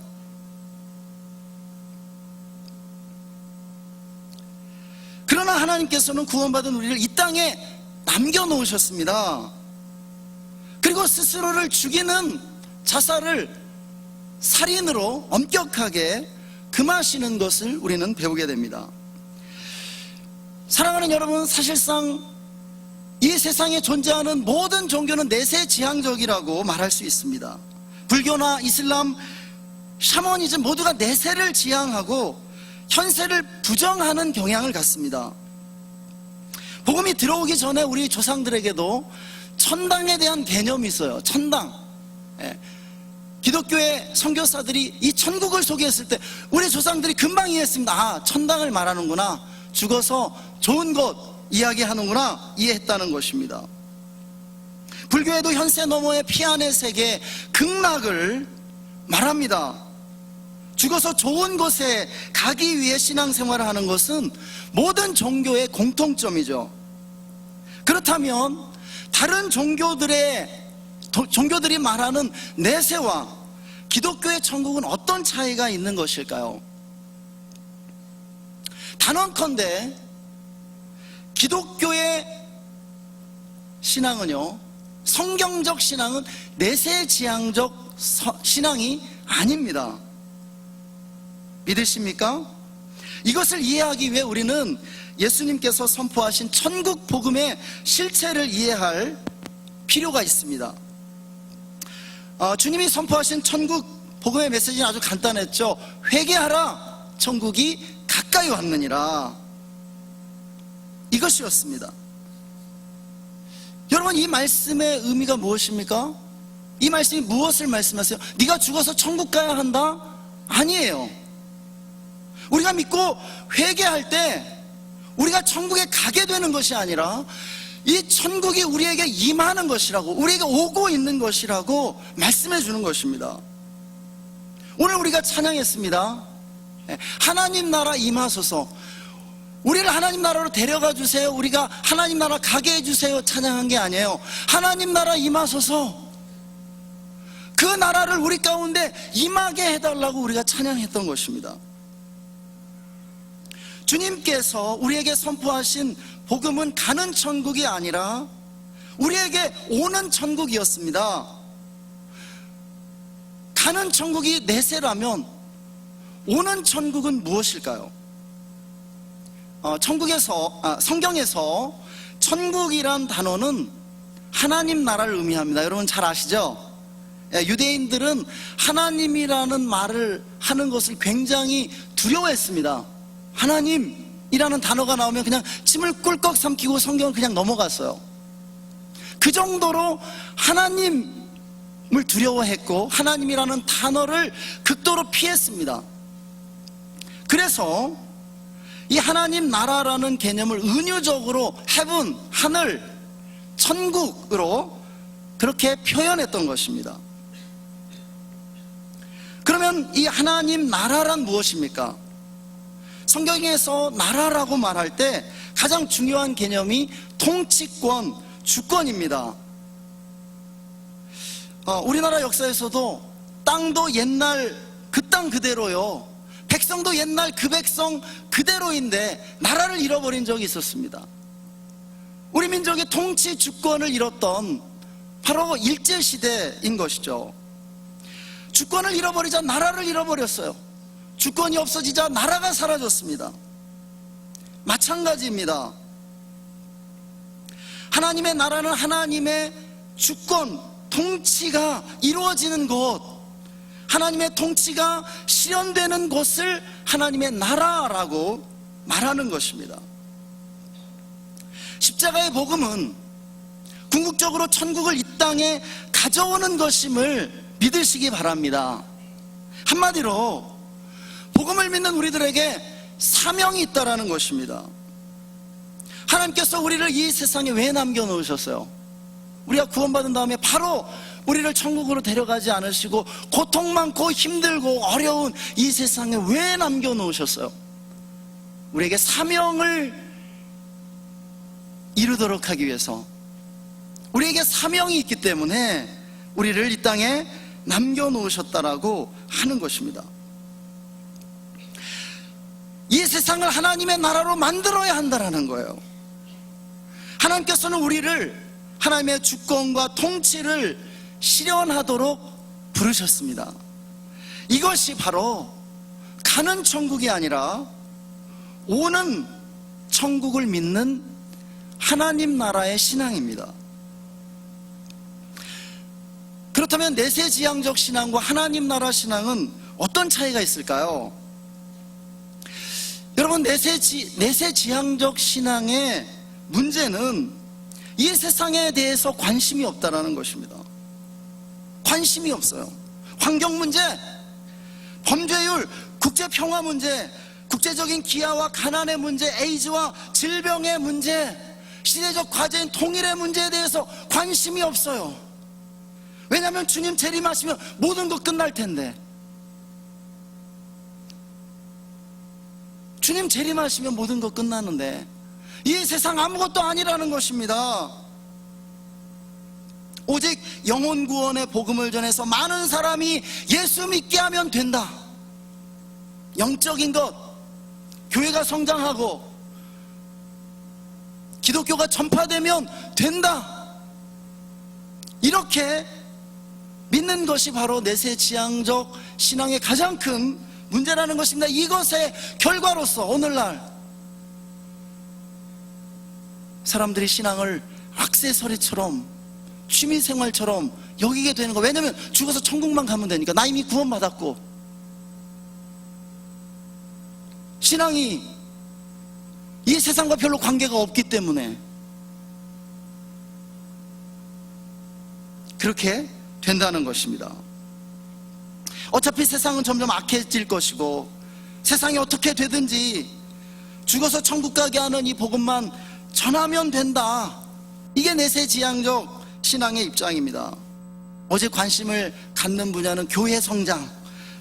그러나 하나님께서는 구원받은 우리를 이 땅에 남겨놓으셨습니다. 그리고 스스로를 죽이는 자살을 살인으로 엄격하게 금하시는 것을 우리는 배우게 됩니다. 사랑하는 여러분, 사실상 이 세상에 존재하는 모든 종교는 내세지향적이라고 말할 수 있습니다. 불교나 이슬람, 샤머니즘 모두가 내세를 지향하고 현세를 부정하는 경향을 갖습니다. 복음이 들어오기 전에 우리 조상들에게도 천당에 대한 개념이 있어요. 천당. 기독교의 선교사들이 이 천국을 소개했을 때 우리 조상들이 금방 이해했습니다. 아, 천당을 말하는구나. 죽어서 좋은 곳 이야기하는구나, 이해했다는 것입니다. 불교에도 현세 너머의 피안의 세계, 극락을 말합니다. 죽어서 좋은 곳에 가기 위해 신앙생활을 하는 것은 모든 종교의 공통점이죠. 그렇다면 다른 종교들이 말하는 내세와 기독교의 천국은 어떤 차이가 있는 것일까요? 단언컨대 기독교의 신앙은요, 성경적 신앙은 내세지향적 신앙이 아닙니다. 믿으십니까? 이것을 이해하기 위해 우리는 예수님께서 선포하신 천국 복음의 실체를 이해할 필요가 있습니다. 주님이 선포하신 천국 복음의 메시지는 아주 간단했죠. 회개하라, 천국이 가까이 왔느니라. 이것이었습니다. 여러분, 이 말씀의 의미가 무엇입니까? 이 말씀이 무엇을 말씀하세요? 네가 죽어서 천국 가야 한다? 아니에요. 우리가 믿고 회개할 때 우리가 천국에 가게 되는 것이 아니라 이 천국이 우리에게 임하는 것이라고, 우리에게 오고 있는 것이라고 말씀해 주는 것입니다. 오늘 우리가 찬양했습니다. 하나님 나라 임하소서. 우리를 하나님 나라로 데려가 주세요, 우리가 하나님 나라 가게 해주세요 찬양한 게 아니에요. 하나님 나라 임하소서, 그 나라를 우리 가운데 임하게 해달라고 우리가 찬양했던 것입니다. 주님께서 우리에게 선포하신 복음은 가는 천국이 아니라 우리에게 오는 천국이었습니다. 가는 천국이 내세라면 오는 천국은 무엇일까요? 성경에서 천국이란 단어는 하나님 나라를 의미합니다. 여러분 잘 아시죠? 유대인들은 하나님이라는 말을 하는 것을 굉장히 두려워했습니다. 하나님이라는 단어가 나오면 그냥 침을 꿀꺽 삼키고 성경을 그냥 넘어갔어요. 그 정도로 하나님을 두려워했고 하나님이라는 단어를 극도로 피했습니다. 그래서 이 하나님 나라라는 개념을 은유적으로 헤븐, 하늘, 천국으로 그렇게 표현했던 것입니다. 그러면 이 하나님 나라란 무엇입니까? 성경에서 나라라고 말할 때 가장 중요한 개념이 통치권, 주권입니다. 우리나라 역사에서도 땅도 옛날 그 땅 그대로요, 백성도 옛날 그 백성 그대로인데 나라를 잃어버린 적이 있었습니다. 우리 민족의 통치 주권을 잃었던 바로 일제시대인 것이죠. 주권을 잃어버리자 나라를 잃어버렸어요. 주권이 없어지자 나라가 사라졌습니다. 마찬가지입니다. 하나님의 나라는 하나님의 주권, 통치가 이루어지는 곳, 하나님의 통치가 실현되는 곳을 하나님의 나라라고 말하는 것입니다. 십자가의 복음은 궁극적으로 천국을 이 땅에 가져오는 것임을 믿으시기 바랍니다. 한마디로 복음을 믿는 우리들에게 사명이 있다라는 것입니다. 하나님께서 우리를 이 세상에 왜 남겨놓으셨어요? 우리가 구원받은 다음에 바로 우리를 천국으로 데려가지 않으시고 고통 많고 힘들고 어려운 이 세상에 왜 남겨놓으셨어요? 우리에게 사명을 이루도록 하기 위해서, 우리에게 사명이 있기 때문에 우리를 이 땅에 남겨놓으셨다라고 하는 것입니다. 이 세상을 하나님의 나라로 만들어야 한다라는 거예요. 하나님께서는 우리를 하나님의 주권과 통치를 실현하도록 부르셨습니다. 이것이 바로 가는 천국이 아니라 오는 천국을 믿는 하나님 나라의 신앙입니다. 그렇다면 내세지향적 신앙과 하나님 나라 신앙은 어떤 차이가 있을까요? 여러분, 내세지향적 신앙의 문제는 이 세상에 대해서 관심이 없다라는 것입니다. 관심이 없어요. 환경 문제, 범죄율, 국제평화 문제, 국제적인 기아와 가난의 문제, 에이즈와 질병의 문제, 시대적 과제인 통일의 문제에 대해서 관심이 없어요. 왜냐하면 주님 재림하시면 모든 것 끝날 텐데, 주님 재림하시면 모든 것 끝나는데 이 세상 아무것도 아니라는 것입니다. 오직 영혼 구원의 복음을 전해서 많은 사람이 예수 믿게 하면 된다. 영적인 것, 교회가 성장하고 기독교가 전파되면 된다. 이렇게 믿는 것이 바로 내세지향적 신앙의 가장 큰 문제라는 것입니다. 이것의 결과로서 오늘날 사람들이 신앙을 액세서리처럼, 취미생활처럼 여기게 되는 거. 왜냐면 죽어서 천국만 가면 되니까. 나 이미 구원받았고. 신앙이 이 세상과 별로 관계가 없기 때문에 그렇게 된다는 것입니다. 어차피 세상은 점점 악해질 것이고 세상이 어떻게 되든지 죽어서 천국 가게 하는 이 복음만 전하면 된다. 이게 내세지향적 신앙의 입장입니다. 어제 관심을 갖는 분야는 교회 성장,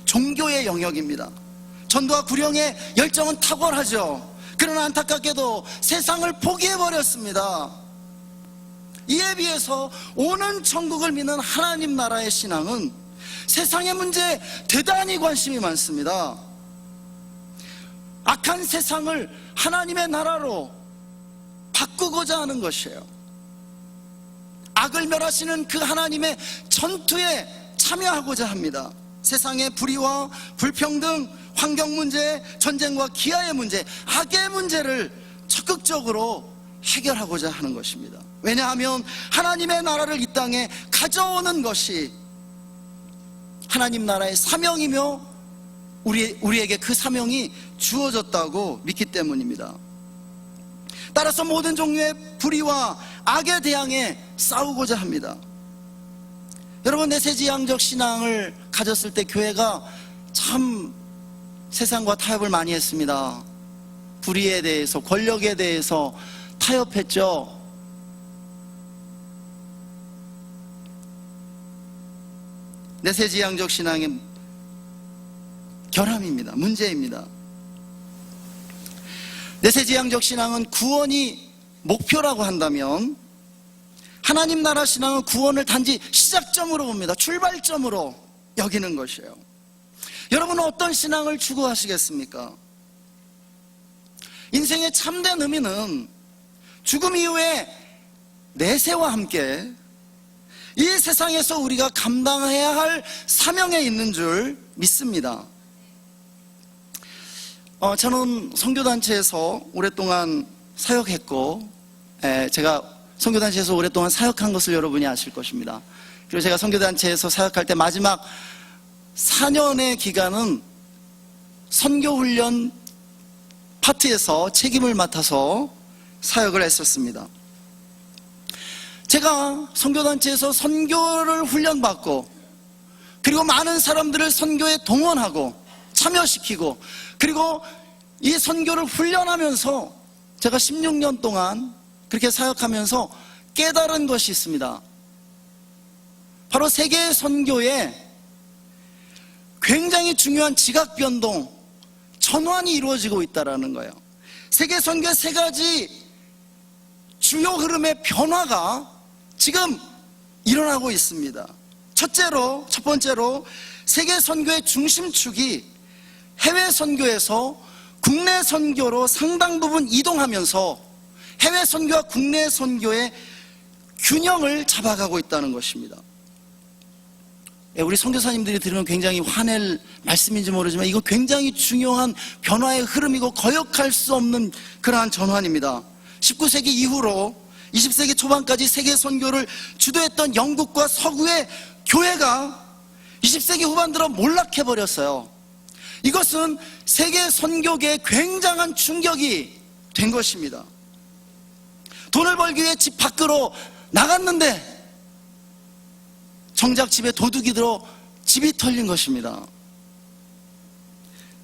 종교의 영역입니다. 전도와 구령의 열정은 탁월하죠. 그러나 안타깝게도 세상을 포기해버렸습니다. 이에 비해서 오는 천국을 믿는 하나님 나라의 신앙은 세상의 문제에 대단히 관심이 많습니다. 악한 세상을 하나님의 나라로 바꾸고자 하는 것이에요. 악을 멸하시는 그 하나님의 전투에 참여하고자 합니다. 세상의 불의와 불평등, 환경 문제, 전쟁과 기아의 문제, 악의 문제를 적극적으로 해결하고자 하는 것입니다. 왜냐하면 하나님의 나라를 이 땅에 가져오는 것이 하나님 나라의 사명이며 우리에게 그 사명이 주어졌다고 믿기 때문입니다. 따라서 모든 종류의 불의와 악에 대항해 싸우고자 합니다. 여러분, 내세지향적 신앙을 가졌을 때 교회가 참 세상과 타협을 많이 했습니다. 불의에 대해서, 권력에 대해서 타협했죠. 내세지향적 신앙의 결함입니다. 문제입니다. 내세지향적 신앙은 구원이 목표라고 한다면 하나님 나라 신앙은 구원을 단지 시작점으로 봅니다. 출발점으로 여기는 것이에요. 여러분은 어떤 신앙을 추구하시겠습니까? 인생의 참된 의미는 죽음 이후에 내세와 함께 이 세상에서 우리가 감당해야 할 사명에 있는 줄 믿습니다. 저는 선교단체에서 오랫동안 사역했고, 제가 선교단체에서 오랫동안 사역한 것을 여러분이 아실 것입니다. 그리고 제가 선교단체에서 사역할 때 마지막 4년의 기간은 선교훈련 파트에서 책임을 맡아서 사역을 했었습니다. 제가 선교단체에서 선교를 훈련받고, 그리고 많은 사람들을 선교에 동원하고 참여시키고, 그리고 이 선교를 훈련하면서 제가 16년 동안 그렇게 사역하면서 깨달은 것이 있습니다. 바로 세계 선교에 굉장히 중요한 지각 변동, 전환이 이루어지고 있다는 거예요. 세계 선교의 세 가지 주요 흐름의 변화가 지금 일어나고 있습니다. 첫 번째로 세계 선교의 중심축이 해외 선교에서 국내 선교로 상당 부분 이동하면서 해외 선교와 국내 선교의 균형을 잡아가고 있다는 것입니다. 우리 선교사님들이 들으면 굉장히 화낼 말씀인지 모르지만 이거 굉장히 중요한 변화의 흐름이고 거역할 수 없는 그러한 전환입니다. 19세기 이후로 20세기 초반까지 세계 선교를 주도했던 영국과 서구의 교회가 20세기 후반 들어 몰락해버렸어요. 이것은 세계 선교계에 굉장한 충격이 된 것입니다. 돈을 벌기 위해 집 밖으로 나갔는데 정작 집에 도둑이 들어 집이 털린 것입니다.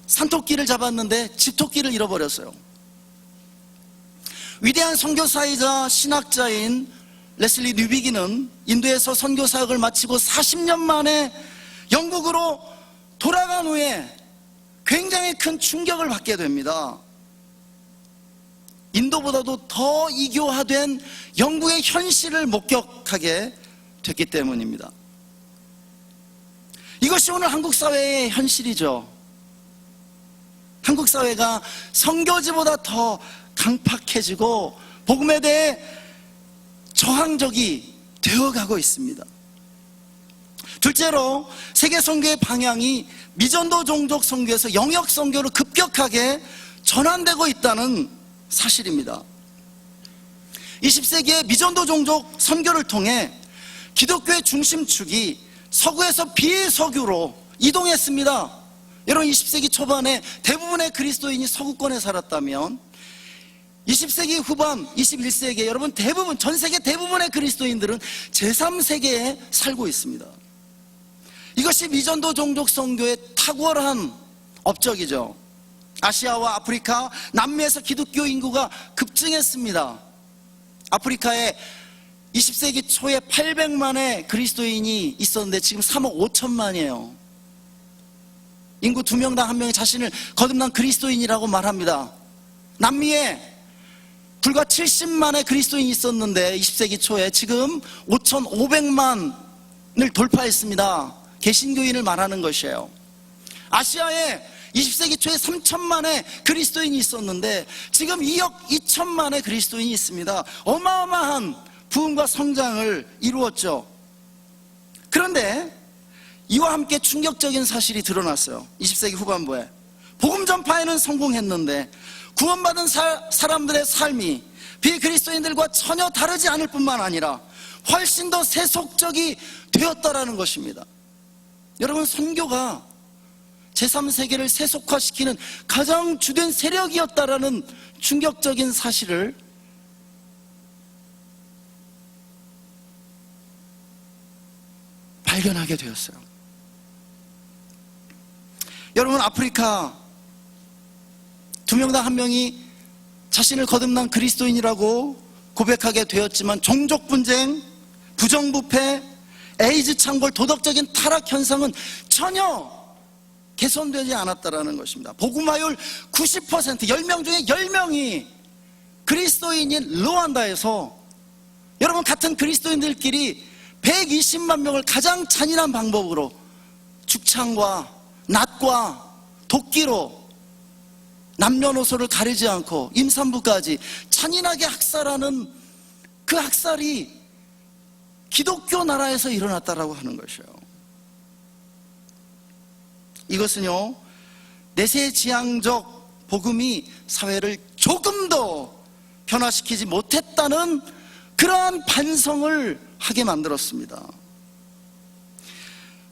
산토끼를 잡았는데 집토끼를 잃어버렸어요. 위대한 선교사이자 신학자인 레슬리 뉴비기는 인도에서 선교 사역을 마치고 40년 만에 영국으로 돌아간 후에 굉장히 큰 충격을 받게 됩니다. 인도보다도 더 이교화된 영국의 현실을 목격하게 됐기 때문입니다. 이것이 오늘 한국 사회의 현실이죠. 한국 사회가 선교지보다 더 강팍해지고 복음에 대해 저항적이 되어가고 있습니다. 둘째로 세계 선교의 방향이 미전도 종족 선교에서 영역 선교로 급격하게 전환되고 있다는 사실입니다. 20세기의 미전도 종족 선교를 통해 기독교의 중심축이 서구에서 비서구로 이동했습니다. 여러분 20세기 초반에 대부분의 그리스도인이 서구권에 살았다면 20세기 후반, 21세기에 여러분 대부분, 전 세계 대부분의 그리스도인들은 제3세계에 살고 있습니다. 이것이 미전도 종족 선교의 탁월한 업적이죠. 아시아와 아프리카, 남미에서 기독교 인구가 급증했습니다. 아프리카에 20세기 초에 800만의 그리스도인이 있었는데 지금 3억 5천만이에요. 인구 2명당 1명이 자신을 거듭난 그리스도인이라고 말합니다. 남미에 불과 70만의 그리스도인이 있었는데 20세기 초에 지금 5,500만을 돌파했습니다. 개신교인을 말하는 것이에요. 아시아에 20세기 초에 3천만의 그리스도인이 있었는데 지금 2억 2천만의 그리스도인이 있습니다. 어마어마한 부흥과 성장을 이루었죠. 그런데 이와 함께 충격적인 사실이 드러났어요. 20세기 후반부에 복음 전파에는 성공했는데 구원받은 사람들의 삶이 비그리스도인들과 전혀 다르지 않을 뿐만 아니라 훨씬 더 세속적이 되었다라는 것입니다. 여러분, 선교가 제3세계를 세속화시키는 가장 주된 세력이었다라는 충격적인 사실을 발견하게 되었어요. 여러분, 아프리카 2명당 1명이 자신을 거듭난 그리스도인이라고 고백하게 되었지만 종족 분쟁, 부정부패, 에이즈 창궐, 도덕적인 타락 현상은 전혀 개선되지 않았다라는 것입니다. 복음화율 90%, 10명 중에 10명이 그리스도인인 루안다에서 여러분 같은 그리스도인들끼리 120만 명을 가장 잔인한 방법으로 죽창과 낫과 도끼로 남녀노소를 가리지 않고 임산부까지 잔인하게 학살하는 그 학살이 기독교 나라에서 일어났다라고 하는 것이에요. 이것은요, 내세지향적 복음이 사회를 조금 더 변화시키지 못했다는 그러한 반성을 하게 만들었습니다.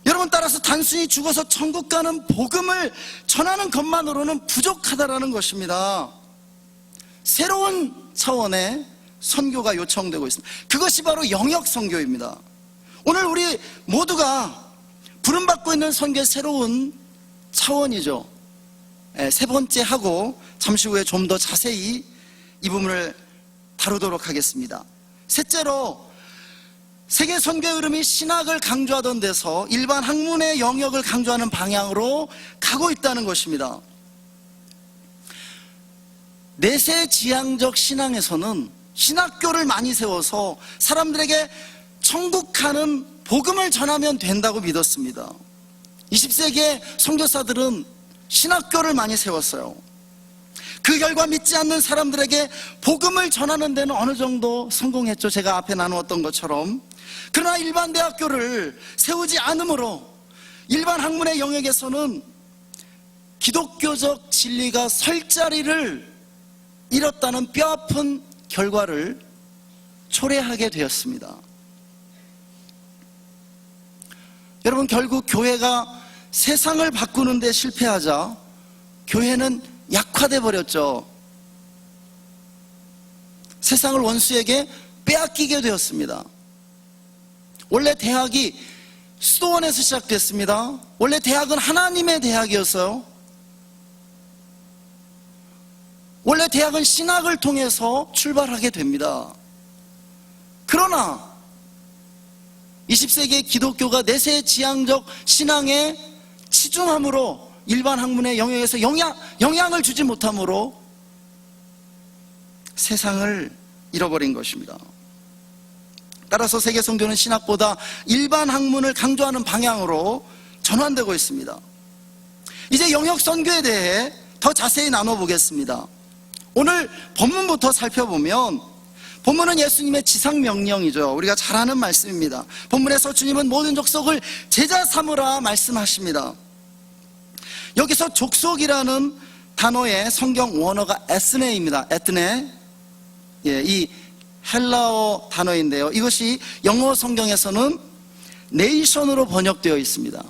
여러분, 따라서 단순히 죽어서 천국 가는 복음을 전하는 것만으로는 부족하다라는 것입니다. 새로운 차원의 선교가 요청되고 있습니다. 그것이 바로 영역 선교입니다. 오늘 우리 모두가 부름받고 있는 선교의 새로운 차원이죠. 세 번째 하고 잠시 후에 좀 더 자세히 이 부분을 다루도록 하겠습니다. 셋째로, 세계 선교의 흐름이 신학을 강조하던 데서 일반 학문의 영역을 강조하는 방향으로 가고 있다는 것입니다. 내세지향적 신앙에서는 신학교를 많이 세워서 사람들에게 천국 가는 복음을 전하면 된다고 믿었습니다. 20세기의 선교사들은 신학교를 많이 세웠어요. 그 결과 믿지 않는 사람들에게 복음을 전하는 데는 어느 정도 성공했죠. 제가 앞에 나누었던 것처럼. 그러나 일반 대학교를 세우지 않으므로 일반 학문의 영역에서는 기독교적 진리가 설 자리를 잃었다는 뼈아픈 결과를 초래하게 되었습니다. 여러분, 결국 교회가 세상을 바꾸는 데 실패하자 교회는 약화돼 버렸죠. 세상을 원수에게 빼앗기게 되었습니다. 원래 대학이 수도원에서 시작됐습니다. 원래 대학은 하나님의 대학이었어요. 원래 대학은 신학을 통해서 출발하게 됩니다. 그러나 20세기의 기독교가 내세지향적 신앙에 치중함으로 일반 학문의 영역에서 영향을 주지 못함으로 세상을 잃어버린 것입니다. 따라서 세계 선교는 신학보다 일반 학문을 강조하는 방향으로 전환되고 있습니다. 이제 영역 선교에 대해 더 자세히 나눠보겠습니다. 오늘 본문부터 살펴보면, 본문은 예수님의 지상명령이죠. 우리가 잘 아는 말씀입니다. 본문에서 주님은 모든 족속을 제자 삼으라 말씀하십니다. 여기서 족속이라는 단어의 성경 원어가 에스네입니다. 에트네. 이 헬라어 단어인데요. 이것이 영어 성경에서는 네이션으로 번역되어 있습니다.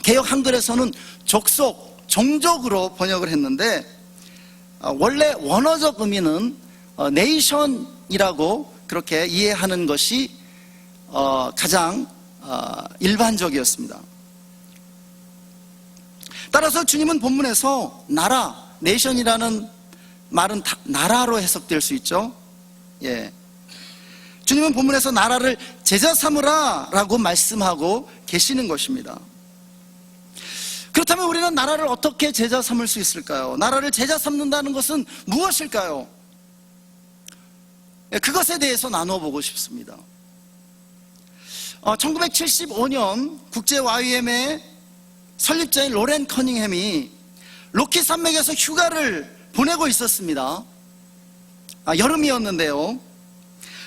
개역 한글에서는 족속, 종족으로 번역을 했는데, 원래 원어적 의미는 네이션이라고 그렇게 이해하는 것이 가장 일반적이었습니다. 따라서 주님은 본문에서 나라, 네이션이라는 말은 나라로 해석될 수 있죠. 주님은 본문에서 나라를 제자 삼으라 라고 말씀하고 계시는 것입니다. 그렇다면 우리는 나라를 어떻게 제자 삼을 수 있을까요? 나라를 제자 삼는다는 것은 무엇일까요? 그것에 대해서 나누어 보고 싶습니다. 1975년 국제YM의 설립자인 로렌 커닝햄이 로키 산맥에서 휴가를 보내고 있었습니다. 여름이었는데요.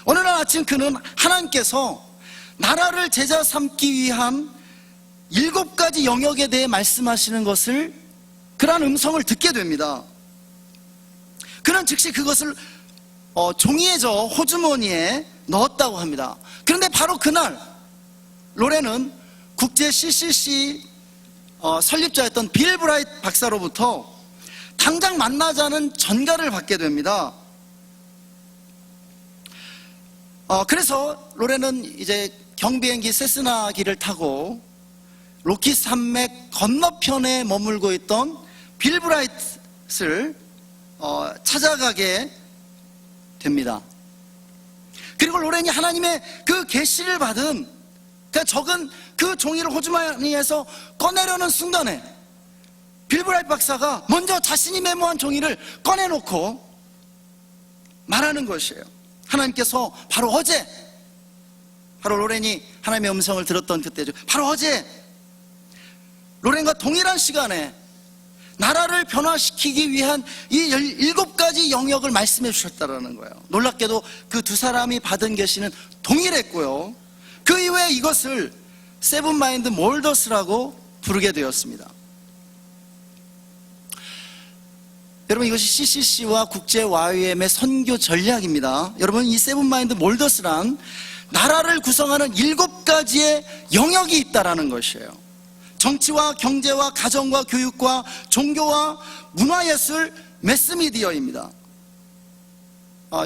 어느 날 아침 그는 하나님께서 나라를 제자 삼기 위한 7가지 영역에 대해 말씀하시는 것을, 그러한 음성을 듣게 됩니다. 그는 즉시 그것을 종이에 호주머니에 넣었다고 합니다. 그런데 바로 그날 로렌은 국제 CCC 설립자였던 빌 브라이트 박사로부터 당장 만나자는 전가를 받게 됩니다. 그래서 로렌은 이제 경비행기 세스나기를 타고 로키 산맥 건너편에 머물고 있던 빌 브라이트를 찾아가게 됩니다. 그리고 로렌이 하나님의 그 계시를 받은, 적은 그 종이를 호주머니에서 꺼내려는 순간에 빌 브라이트 박사가 먼저 자신이 메모한 종이를 꺼내놓고 말하는 것이에요. 하나님께서 바로 어제, 바로 로렌이 하나님의 음성을 들었던 그때죠. 바로 어제 로렌과 동일한 시간에 나라를 변화시키기 위한 이 7가지 가지 영역을 말씀해 주셨다라는 거예요. 놀랍게도 그 두 사람이 받은 계시는 동일했고요. 그 이후에 이것을 세븐 마인드 몰더스라고 부르게 되었습니다. 여러분, 이것이 CCC와 국제 YWM의 선교 전략입니다. 여러분, 이 세븐 마인드 몰더스란 나라를 구성하는 7가지의 영역이 있다라는 것이에요. 정치와 경제와 가정과 교육과 종교와 문화예술, 매스미디어입니다.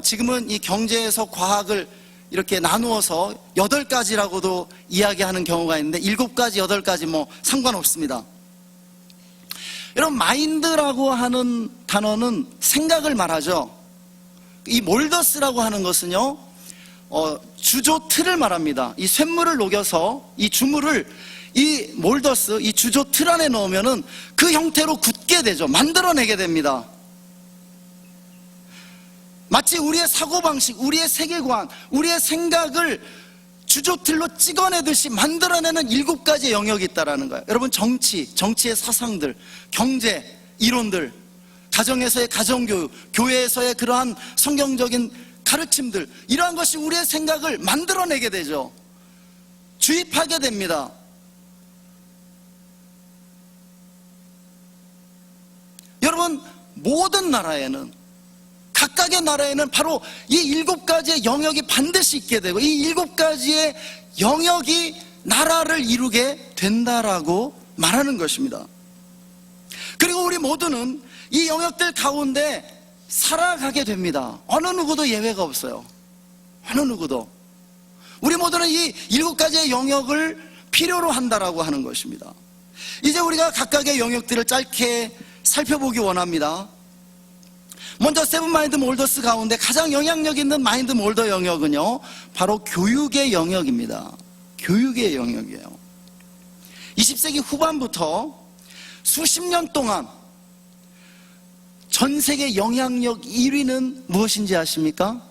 지금은 이 경제에서 과학을 이렇게 나누어서 8가지라고도 이야기하는 경우가 있는데 7가지, 8가지 뭐 상관없습니다. 여러분, 마인드라고 하는 단어는 생각을 말하죠. 이 몰더스라고 하는 것은요, 주조 틀을 말합니다. 이 쇳물을 녹여서 이 주물을 이 몰더스, 이 주조 틀 안에 넣으면은 그 형태로 굳게 되죠. 만들어내게 됩니다. 마치 우리의 사고방식, 우리의 세계관, 우리의 생각을 주조틀로 찍어내듯이 만들어내는 7가지의 영역이 있다는 거예요. 여러분, 정치의 사상들, 경제, 이론들, 가정에서의 가정교육, 교회에서의 그러한 성경적인 가르침들, 이러한 것이 우리의 생각을 만들어내게 되죠. 주입하게 됩니다. 여러분, 모든 나라에는, 각각의 나라에는 바로 이 7가지의 영역이 반드시 있게 되고, 이 7가지의 영역이 나라를 이루게 된다라고 말하는 것입니다. 그리고 우리 모두는 이 영역들 가운데 살아가게 됩니다. 어느 누구도 예외가 없어요. 어느 누구도. 우리 모두는 이 7가지의 영역을 필요로 한다라고 하는 것입니다. 이제 우리가 각각의 영역들을 짧게 살펴보기 원합니다. 먼저 세븐 마인드 몰더스 가운데 가장 영향력 있는 마인드 몰더 영역은요, 바로 교육의 영역입니다. 교육의 영역이에요. 20세기 후반부터 수십 년 동안 전 세계 영향력 1위는 무엇인지 아십니까?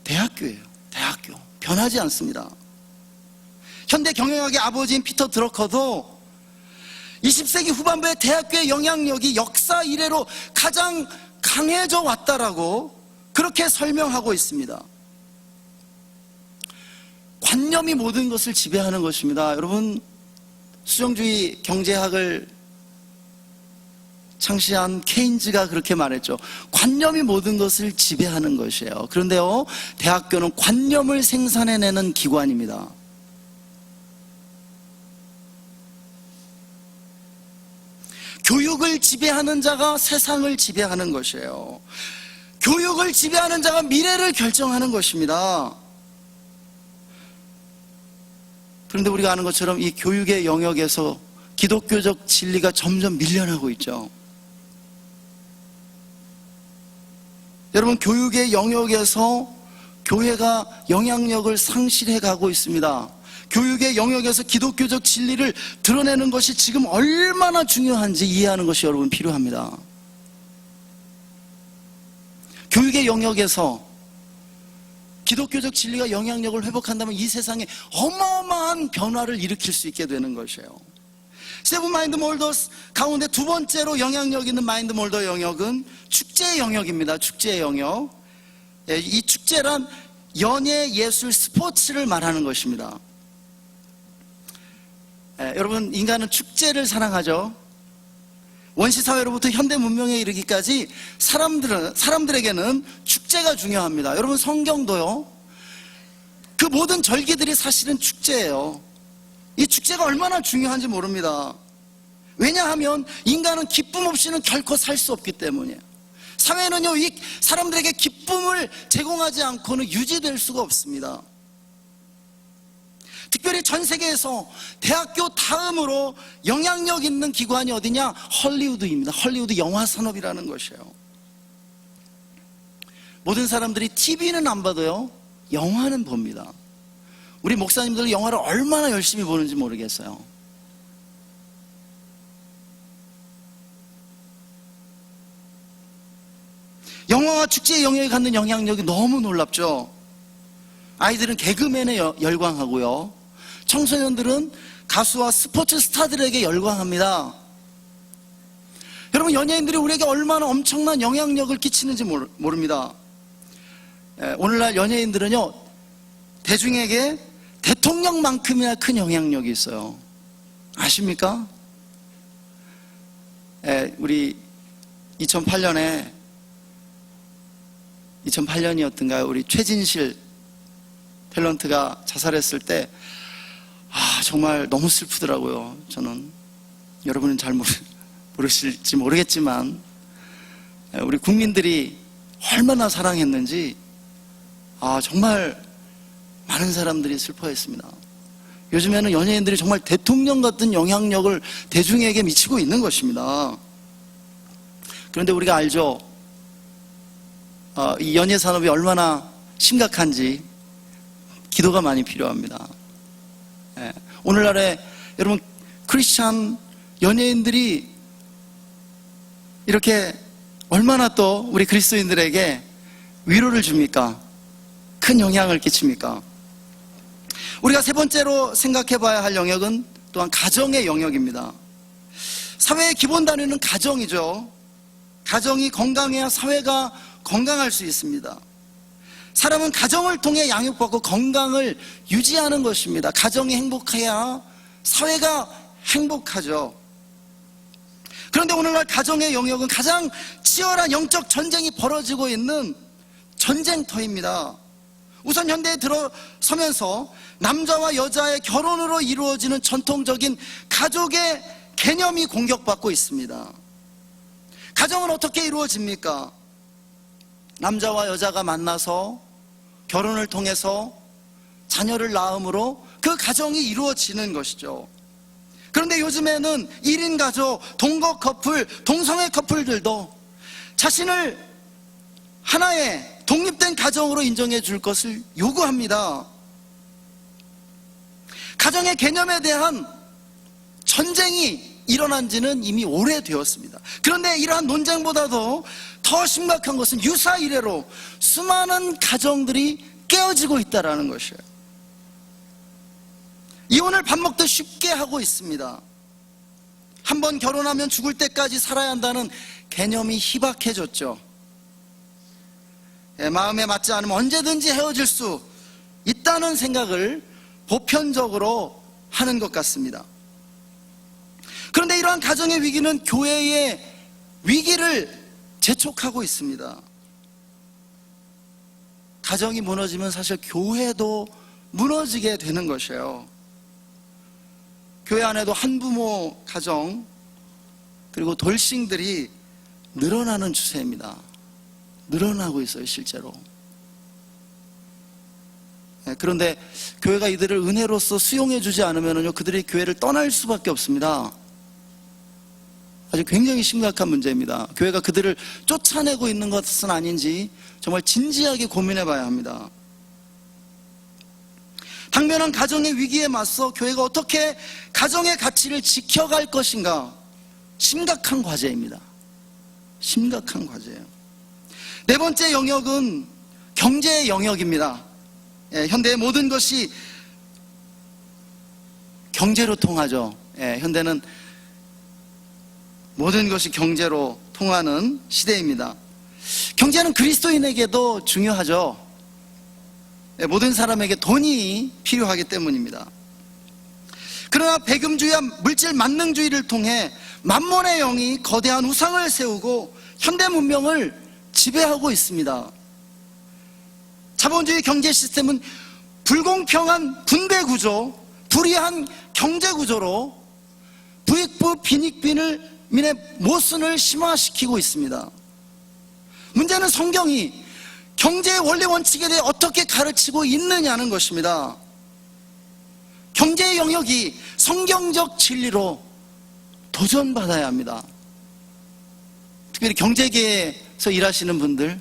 대학교예요. 대학교. 변하지 않습니다. 현대 경영학의 아버지인 피터 드러커도 20세기 후반부의 대학교의 영향력이 역사 이래로 가장 강해져 왔다라고 그렇게 설명하고 있습니다. 관념이 모든 것을 지배하는 것입니다. 여러분, 수정주의 경제학을 창시한 케인즈가 그렇게 말했죠. 관념이 모든 것을 지배하는 것이에요. 그런데요, 대학교는 관념을 생산해내는 기관입니다. 교육을 지배하는 자가 세상을 지배하는 것이에요. 교육을 지배하는 자가 미래를 결정하는 것입니다. 그런데 우리가 아는 것처럼 이 교육의 영역에서 기독교적 진리가 점점 밀려나고 있죠. 여러분, 교육의 영역에서 교회가 영향력을 상실해 가고 있습니다. 교육의 영역에서 기독교적 진리를 드러내는 것이 지금 얼마나 중요한지 이해하는 것이 여러분 필요합니다. 교육의 영역에서 기독교적 진리가 영향력을 회복한다면 이 세상에 어마어마한 변화를 일으킬 수 있게 되는 것이에요. 세븐 마인드 몰더스 가운데 두 번째로 영향력 있는 마인드 몰더 영역은 축제의 영역입니다. 축제의 영역. 이 축제란 연예, 예술, 스포츠를 말하는 것입니다. 여러분, 인간은 축제를 사랑하죠. 원시사회로부터 현대 문명에 이르기까지 사람들에게는 축제가 중요합니다. 여러분, 성경도요, 그 모든 절기들이 사실은 축제예요. 이 축제가 얼마나 중요한지 모릅니다. 왜냐하면 인간은 기쁨 없이는 결코 살 수 없기 때문이에요. 사회는요, 이 사람들에게 기쁨을 제공하지 않고는 유지될 수가 없습니다. 특별히 전 세계에서 대학교 다음으로 영향력 있는 기관이 어디냐? 헐리우드입니다. 헐리우드 영화 산업이라는 것이에요. 모든 사람들이 TV는 안 봐도요, 영화는 봅니다. 우리 목사님들 영화를 얼마나 열심히 보는지 모르겠어요. 영화와 축제의 영역에 갖는 영향력이 너무 놀랍죠. 아이들은 개그맨에 열광하고요, 청소년들은 가수와 스포츠 스타들에게 열광합니다. 여러분, 연예인들이 우리에게 얼마나 엄청난 영향력을 끼치는지 모릅니다. 오늘날 연예인들은요, 대중에게 대통령만큼이나 큰 영향력이 있어요. 아십니까? 우리 2008년이었던가요? 우리 최진실 탤런트가 자살했을 때, 정말 너무 슬프더라고요. 저는, 여러분은 잘 모르실지 모르겠지만, 우리 국민들이 얼마나 사랑했는지, 정말 많은 사람들이 슬퍼했습니다. 요즘에는 연예인들이 정말 대통령 같은 영향력을 대중에게 미치고 있는 것입니다. 그런데 우리가 알죠? 이 연예 산업이 얼마나 심각한지 기도가 많이 필요합니다. 오늘날에 여러분, 크리스찬 연예인들이 이렇게 얼마나 또 우리 그리스도인들에게 위로를 줍니까? 큰 영향을 끼칩니까? 우리가 세 번째로 생각해 봐야 할 영역은 또한 가정의 영역입니다. 사회의 기본 단위는 가정이죠. 가정이 건강해야 사회가 건강할 수 있습니다. 사람은 가정을 통해 양육받고 건강을 유지하는 것입니다. 가정이 행복해야 사회가 행복하죠. 그런데 오늘날 가정의 영역은 가장 치열한 영적 전쟁이 벌어지고 있는 전쟁터입니다. 우선 현대에 들어서면서 남자와 여자의 결혼으로 이루어지는 전통적인 가족의 개념이 공격받고 있습니다. 가정은 어떻게 이루어집니까? 남자와 여자가 만나서 결혼을 통해서 자녀를 낳음으로 그 가정이 이루어지는 것이죠. 그런데 요즘에는 1인 가족, 동거 커플, 동성애 커플들도 자신을 하나의 독립된 가정으로 인정해 줄 것을 요구합니다. 가정의 개념에 대한 전쟁이 일어난 지는 이미 오래되었습니다. 그런데 이러한 논쟁보다도 더 심각한 것은 유사 이래로 수많은 가정들이 깨어지고 있다는 것이에요. 이혼을 밥 먹듯 쉽게 하고 있습니다. 한번 결혼하면 죽을 때까지 살아야 한다는 개념이 희박해졌죠. 마음에 맞지 않으면 언제든지 헤어질 수 있다는 생각을 보편적으로 하는 것 같습니다. 그런데 이러한 가정의 위기는 교회의 위기를 재촉하고 있습니다. 가정이 무너지면 사실 교회도 무너지게 되는 것이에요. 교회 안에도 한부모 가정, 그리고 돌싱들이 늘어나는 추세입니다. 늘어나고 있어요, 실제로. 그런데 교회가 이들을 은혜로서 수용해 주지 않으면요, 그들이 교회를 떠날 수밖에 없습니다. 아주 굉장히 심각한 문제입니다. 교회가 그들을 쫓아내고 있는 것은 아닌지 정말 진지하게 고민해 봐야 합니다. 당면한 가정의 위기에 맞서 교회가 어떻게 가정의 가치를 지켜갈 것인가, 심각한 과제입니다. 심각한 과제예요. 네 번째 영역은 경제의 영역입니다. 현대의 모든 것이 경제로 통하죠. 현대는 모든 것이 경제로 통하는 시대입니다. 경제는 그리스도인에게도 중요하죠. 모든 사람에게 돈이 필요하기 때문입니다. 그러나 배금주의와 물질 만능주의를 통해 만몬의 영이 거대한 우상을 세우고 현대 문명을 지배하고 있습니다. 자본주의 경제 시스템은 불공평한 분배 구조, 불이한 경제 구조로 부익부 빈익빈을 민의 모순을 심화시키고 있습니다. 문제는 성경이 경제의 원리 원칙에 대해 어떻게 가르치고 있느냐는 것입니다. 경제의 영역이 성경적 진리로 도전받아야 합니다. 특별히 경제계에서 일하시는 분들,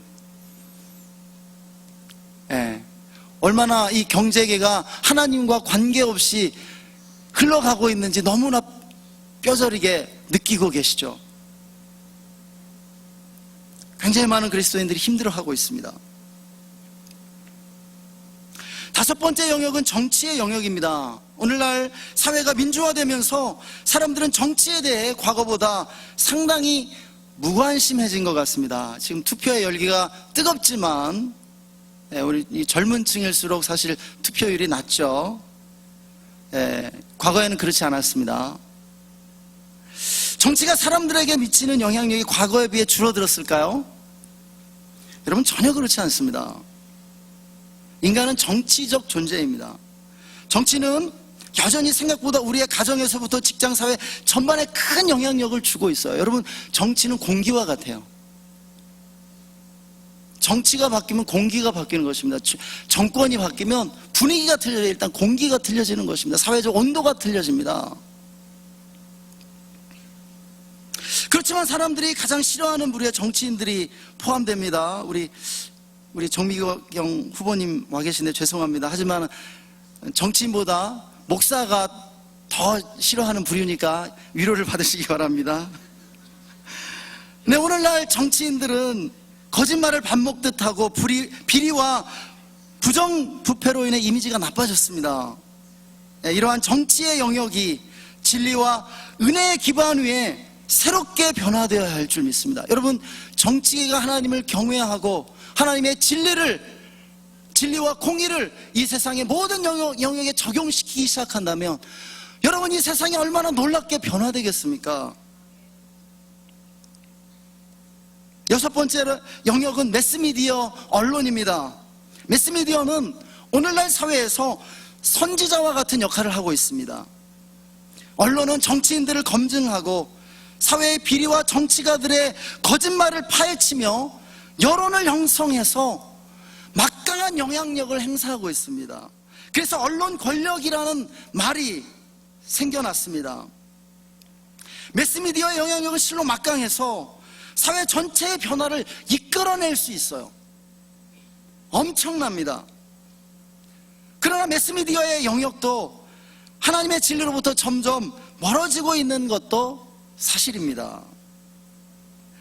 얼마나 이 경제계가 하나님과 관계없이 흘러가고 있는지 너무나 뼈저리게 느끼고 계시죠. 굉장히 많은 그리스도인들이 힘들어하고 있습니다. 다섯 번째 영역은 정치의 영역입니다. 오늘날 사회가 민주화되면서 사람들은 정치에 대해 과거보다 상당히 무관심해진 것 같습니다. 지금 투표의 열기가 뜨겁지만 우리 이 젊은 층일수록 사실 투표율이 낮죠. 과거에는 그렇지 않았습니다. 정치가 사람들에게 미치는 영향력이 과거에 비해 줄어들었을까요? 여러분, 전혀 그렇지 않습니다. 인간은 정치적 존재입니다. 정치는 여전히 생각보다 우리의 가정에서부터 직장, 사회 전반에 큰 영향력을 주고 있어요. 여러분, 정치는 공기와 같아요. 정치가 바뀌면 공기가 바뀌는 것입니다. 정권이 바뀌면 분위기가 틀려져요. 일단 공기가 틀려지는 것입니다. 사회적 온도가 틀려집니다. 그렇지만 사람들이 가장 싫어하는 부류의 정치인들이 포함됩니다. 우리 정미경 후보님 와 계신데 죄송합니다. 하지만 정치인보다 목사가 더 싫어하는 부류니까 위로를 받으시기 바랍니다. 근데 오늘날 정치인들은 거짓말을 밥 먹듯 하고 비리와 부정부패로 인해 이미지가 나빠졌습니다. 이러한 정치의 영역이 진리와 은혜의 기반 위에 새롭게 변화되어야 할 줄 믿습니다. 여러분, 정치가 하나님을 경외하고 하나님의 진리와 공의를 이 세상의 모든 영역에 적용시키기 시작한다면 여러분, 이 세상이 얼마나 놀랍게 변화되겠습니까? 여섯 번째 영역은 매스미디어 언론입니다. 매스미디어는 오늘날 사회에서 선지자와 같은 역할을 하고 있습니다. 언론은 정치인들을 검증하고 사회의 비리와 정치가들의 거짓말을 파헤치며 여론을 형성해서 막강한 영향력을 행사하고 있습니다. 그래서 언론 권력이라는 말이 생겨났습니다. 매스미디어의 영향력은 실로 막강해서 사회 전체의 변화를 이끌어낼 수 있어요. 엄청납니다. 그러나 매스미디어의 영역도 하나님의 진리로부터 점점 멀어지고 있는 것도 사실입니다.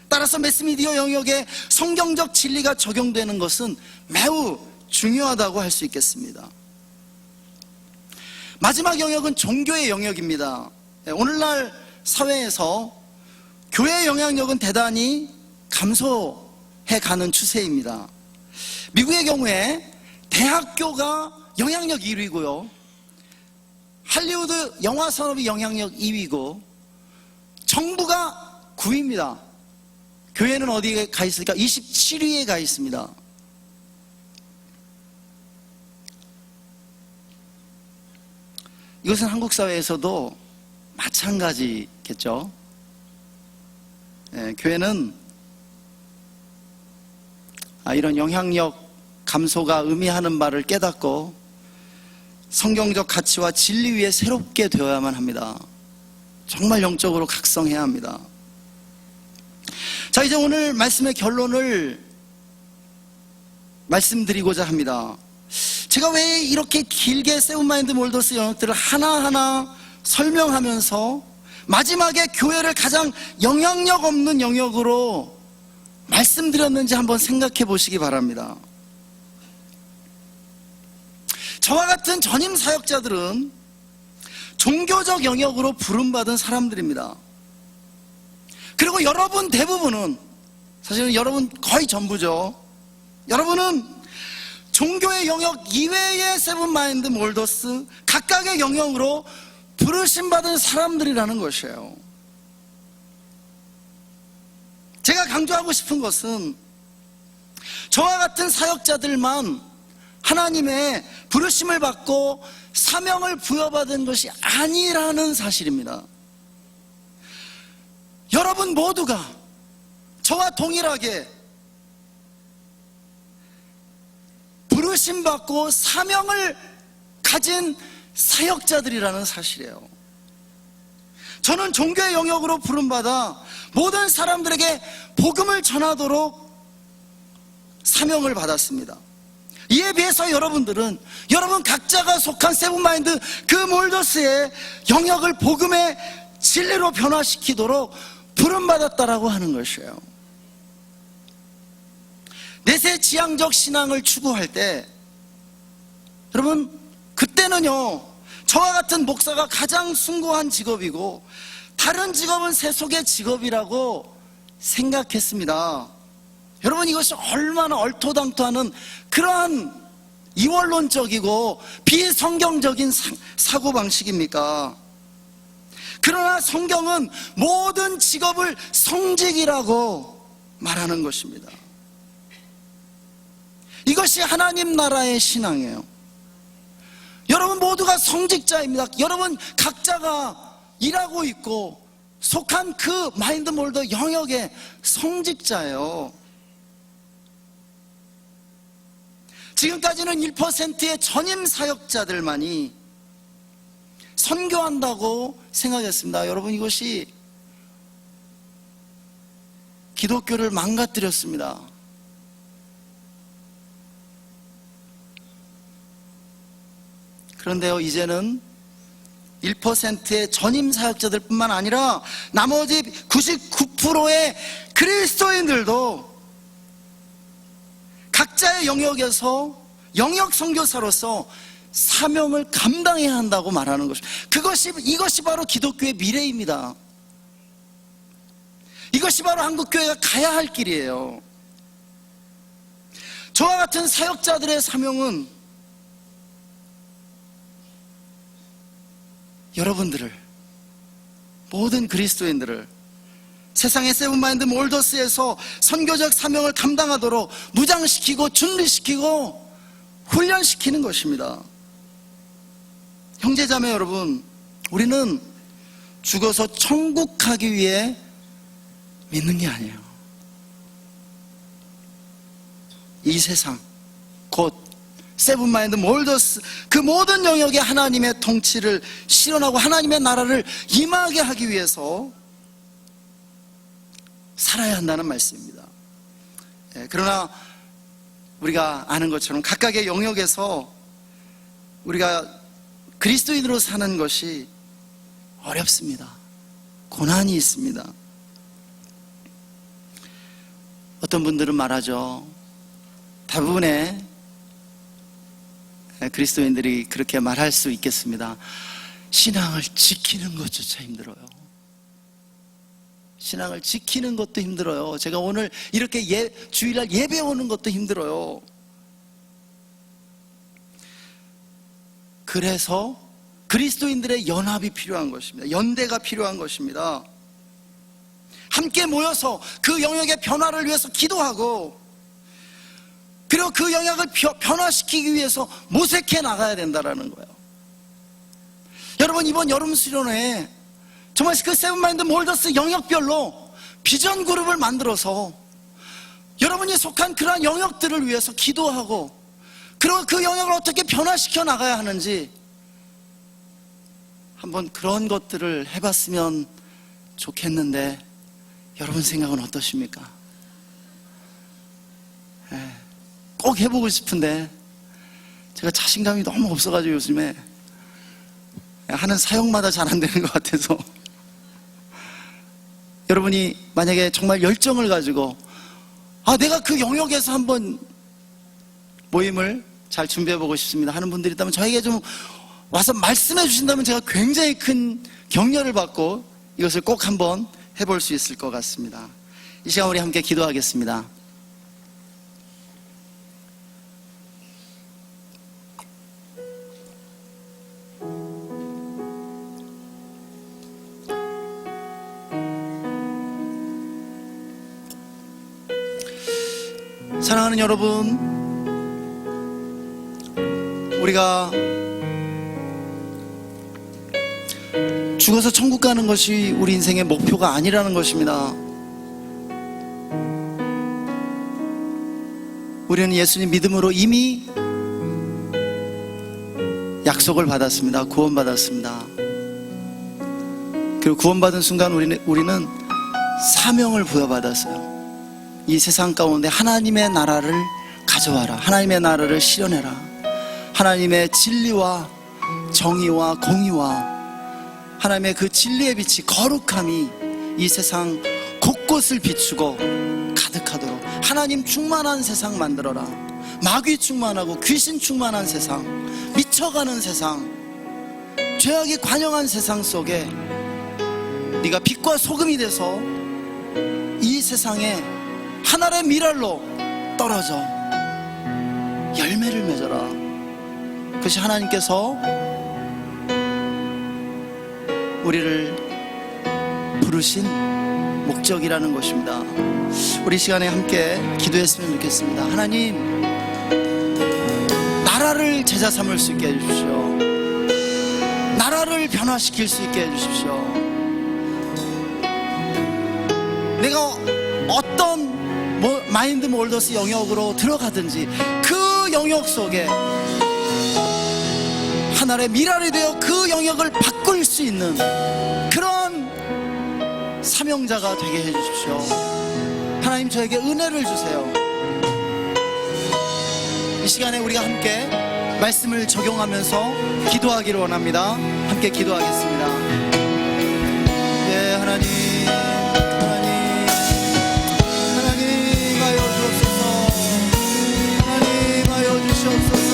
따라서 매스미디어 영역에 성경적 진리가 적용되는 것은 매우 중요하다고 할 수 있겠습니다. 마지막 영역은 종교의 영역입니다. 오늘날 사회에서 교회의 영향력은 대단히 감소해 가는 추세입니다. 미국의 경우에 대학교가 영향력 1위고요. 할리우드 영화 산업이 영향력 2위고 정부가 9위입니다. 교회는 어디에 가 있을까? 27위에 가 있습니다. 이것은 한국 사회에서도 마찬가지겠죠. 교회는 이런 영향력 감소가 의미하는 바를 깨닫고 성경적 가치와 진리 위에 새롭게 되어야만 합니다. 정말 영적으로 각성해야 합니다. 자, 이제 오늘 말씀의 결론을 말씀드리고자 합니다. 제가 왜 이렇게 길게 세븐마인드 몰더스 영역들을 하나하나 설명하면서 마지막에 교회를 가장 영향력 없는 영역으로 말씀드렸는지 한번 생각해 보시기 바랍니다. 저와 같은 전임 사역자들은 종교적 영역으로 부름받은 사람들입니다. 그리고 여러분 대부분은, 사실은 여러분 거의 전부죠. 여러분은 종교의 영역 이외의 세븐마인드 몰더스 각각의 영역으로 부르심받은 사람들이라는 것이에요. 제가 강조하고 싶은 것은 저와 같은 사역자들만 하나님의 부르심을 받고 사명을 부여받은 것이 아니라는 사실입니다. 여러분 모두가 저와 동일하게 부르심 받고 사명을 가진 사역자들이라는 사실이에요. 저는 종교의 영역으로 부름받아 모든 사람들에게 복음을 전하도록 사명을 받았습니다. 이에 비해서 여러분들은 여러분 각자가 속한 세븐마인드 그 몰더스의 영역을 복음의 진리로 변화시키도록 부름받았다라고 하는 것이에요. 내세지향적 신앙을 추구할 때 여러분 그때는요 저와 같은 목사가 가장 숭고한 직업이고 다른 직업은 세속의 직업이라고 생각했습니다. 여러분, 이것이 얼마나 얼토당토하는 그러한 이원론적이고 비성경적인 사고방식입니까? 그러나 성경은 모든 직업을 성직이라고 말하는 것입니다. 이것이 하나님 나라의 신앙이에요. 여러분 모두가 성직자입니다. 여러분 각자가 일하고 있고 속한 그 마인드몰더 영역의 성직자예요. 지금까지는 1%의 전임 사역자들만이 선교한다고 생각했습니다. 여러분, 이것이 기독교를 망가뜨렸습니다. 그런데요, 이제는 1%의 전임 사역자들 뿐만 아니라 나머지 99%의 그리스도인들도 각자의 영역에서 영역 선교사로서 사명을 감당해야 한다고 말하는 것입니다. 이것이 바로 기독교의 미래입니다. 이것이 바로 한국교회가 가야 할 길이에요. 저와 같은 사역자들의 사명은 여러분들을, 모든 그리스도인들을 세상의 세븐마인드 몰더스에서 선교적 사명을 감당하도록 무장시키고 준비시키고 훈련시키는 것입니다. 형제자매 여러분, 우리는 죽어서 천국 가기 위해 믿는 게 아니에요. 이 세상, 곧 세븐마인드 몰더스 그 모든 영역에 하나님의 통치를 실현하고 하나님의 나라를 임하게 하기 위해서 살아야 한다는 말씀입니다. 그러나 우리가 아는 것처럼 각각의 영역에서 우리가 그리스도인으로 사는 것이 어렵습니다. 고난이 있습니다. 어떤 분들은 말하죠. 대부분의 그리스도인들이 그렇게 말할 수 있겠습니다. 신앙을 지키는 것조차 힘들어요. 신앙을 지키는 것도 힘들어요. 제가 오늘 이렇게 주일날 예배 오는 것도 힘들어요. 그래서 그리스도인들의 연합이 필요한 것입니다. 연대가 필요한 것입니다. 함께 모여서 그 영역의 변화를 위해서 기도하고, 그리고 그 영역을 변화시키기 위해서 모색해 나가야 된다는 거예요. 여러분, 이번 여름 수련회에 정말 그 세븐마인드 몰더스 영역별로 비전 그룹을 만들어서 여러분이 속한 그러한 영역들을 위해서 기도하고, 그리고 그 영역을 어떻게 변화시켜 나가야 하는지 한번 그런 것들을 해봤으면 좋겠는데, 여러분 생각은 어떠십니까? 꼭 해보고 싶은데 제가 자신감이 너무 없어가지고 요즘에 하는 사역마다 잘 안 되는 것 같아서, 여러분이 만약에 정말 열정을 가지고 내가 그 영역에서 한번 모임을 잘 준비해보고 싶습니다 하는 분들이 있다면 저에게 좀 와서 말씀해 주신다면 제가 굉장히 큰 격려를 받고 이것을 꼭 한번 해볼 수 있을 것 같습니다. 이 시간 우리 함께 기도하겠습니다. 사랑하는 여러분, 우리가 죽어서 천국 가는 것이 우리 인생의 목표가 아니라는 것입니다. 우리는 예수님 믿음으로 이미 약속을 받았습니다. 구원받았습니다. 그리고 구원받은 순간 우리는 사명을 부여받았어요. 이 세상 가운데 하나님의 나라를 가져와라. 하나님의 나라를 실현해라. 하나님의 진리와 정의와 공의와 하나님의 그 진리의 빛이, 거룩함이 이 세상 곳곳을 비추고 가득하도록 하나님 충만한 세상 만들어라. 마귀 충만하고 귀신 충만한 세상, 미쳐가는 세상, 죄악이 관영한 세상 속에 네가 빛과 소금이 돼서 이 세상에 하늘의 미랄로 떨어져 열매를 맺어라. 그것이 하나님께서 우리를 부르신 목적이라는 것입니다. 우리 시간에 함께 기도했으면 좋겠습니다. 하나님, 나라를 제자 삼을 수 있게 해주십시오. 나라를 변화시킬 수 있게 해주십시오. 내가 어떤 마인드 몰더스 영역으로 들어가든지 그 영역 속에 하나의 미랄이 되어 그 영역을 바꿀 수 있는 그런 사명자가 되게 해주십시오. 하나님, 저에게 은혜를 주세요. 이 시간에 우리가 함께 말씀을 적용하면서 기도하기를 원합니다. 함께 기도하겠습니다. 네, 하나님 하여 주옵소서. 하나님 하여 주시옵소서.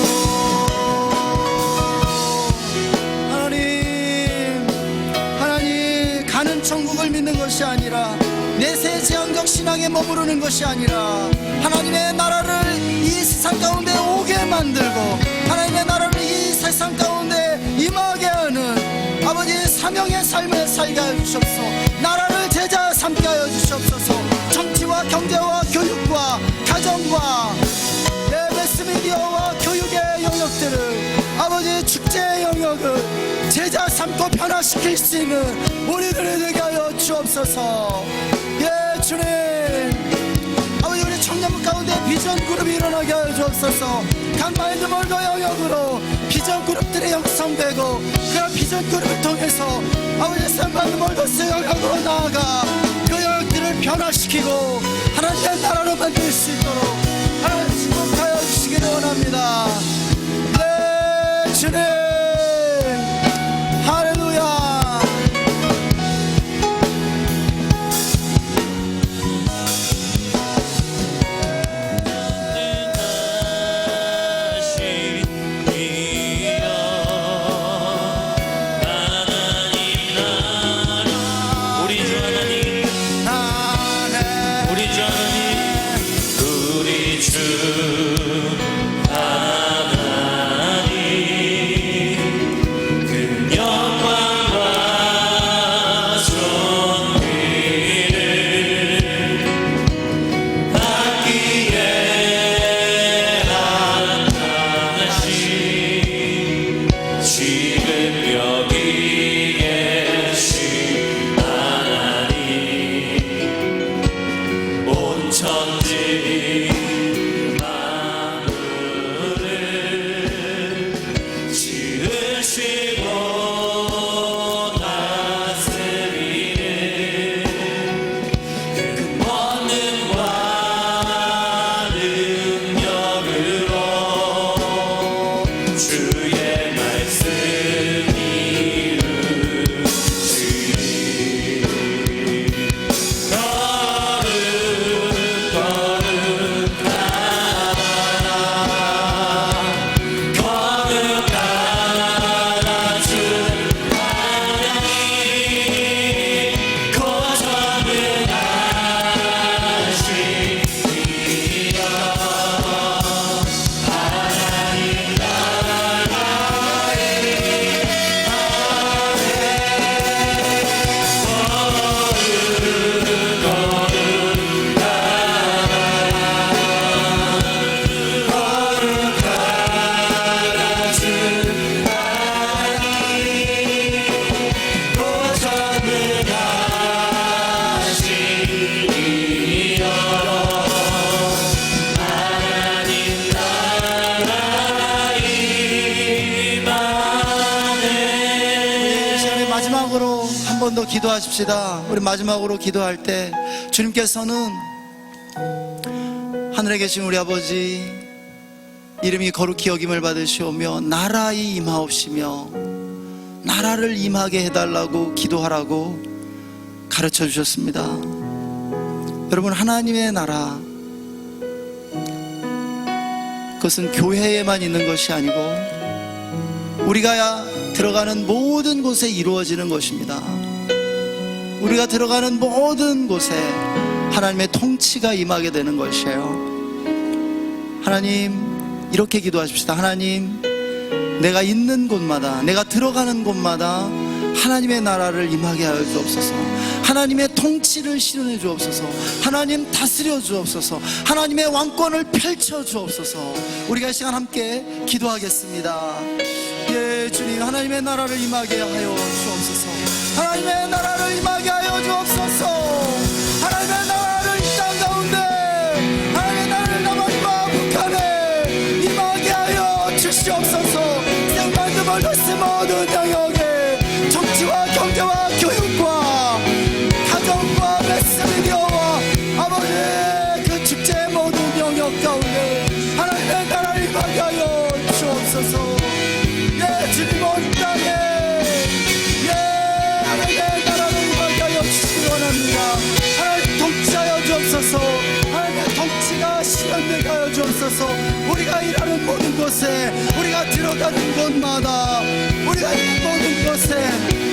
하나님 가는 천국을 믿는 것이 아니라 내세 제한적 신앙에 머무르는 것이 아니라 하나님의 나라를 이 세상 가운데 오게 만들고 하나님의 나라를 이 세상 가운데 임하게 하는 아버지의 사명의 삶을 살게 하여 주시옵소서. 나라를 제자 삼게 하여 주시옵소서. 정치와 경제와 교육과 가정과 매스미디어와 교육의 영역들을 아버지의 축제의 영역을 제자 삼고 변화시킬 수 있는 우리들이 되게 하여 주옵소서. 예, 주님, 아버지, 우리 청년부 가운데 비전 그룹이 일어나게 하여 주옵소서. 각 마인드 몰더 영역으로 비전 그룹들이 형성되고 그런 비전 그룹을 통해서 아버지 샌마인드 몰더스 영역으로 나아가 그 영역들을 변화시키고 하나님의 나라로 만들 수 있도록 하나님 축복하여 주시기를 원합니다. 네, 주님, 할렐루야. 더 기도하십시다. 우리 마지막으로 기도할 때 주님께서는 하늘에 계신 우리 아버지 이름이 거룩히 여김을 받으시오며 나라에 임하옵시며 나라를 임하게 해달라고 기도하라고 가르쳐 주셨습니다. 여러분, 하나님의 나라, 그것은 교회에만 있는 것이 아니고 우리가 들어가는 모든 곳에 이루어지는 것입니다. 우리가 들어가는 모든 곳에 하나님의 통치가 임하게 되는 것이에요. 하나님, 이렇게 기도하십시다. 하나님, 내가 있는 곳마다, 내가 들어가는 곳마다 하나님의 나라를 임하게 하여 주옵소서. 하나님의 통치를 실현해 주옵소서. 하나님 다스려 주옵소서. 하나님의 왕권을 펼쳐 주옵소서. 우리가 이 시간 함께 기도하겠습니다. 예, 주님, 하나님의 나라를 임하게 하여 주옵소서. 하나님의 나라를 임하게 하여 주옵소서. 하나님의 나라를 이 땅 가운데, 하나님의 나라를 남한과 북한에 임하게 하여 주시옵소서. 생만금을 넣은 모든 영역에 정치와 경제와 교육과 가정과 메시미디어와 아버지의 그 축제의 모든 영역 가운데 하나님의 나라를 임하게 하여 주옵소서. 예, 주님, 온 땅에 하나님의 나라를 임하게 하여 주시기 원합니다. 하나님 통치하여 주옵소서. 하나님의 통치가 실현되게 하여 주옵소서. 우리가 일하는 모든 곳에, 우리가 들어가는 곳마다, 우리가 있는 모든 곳에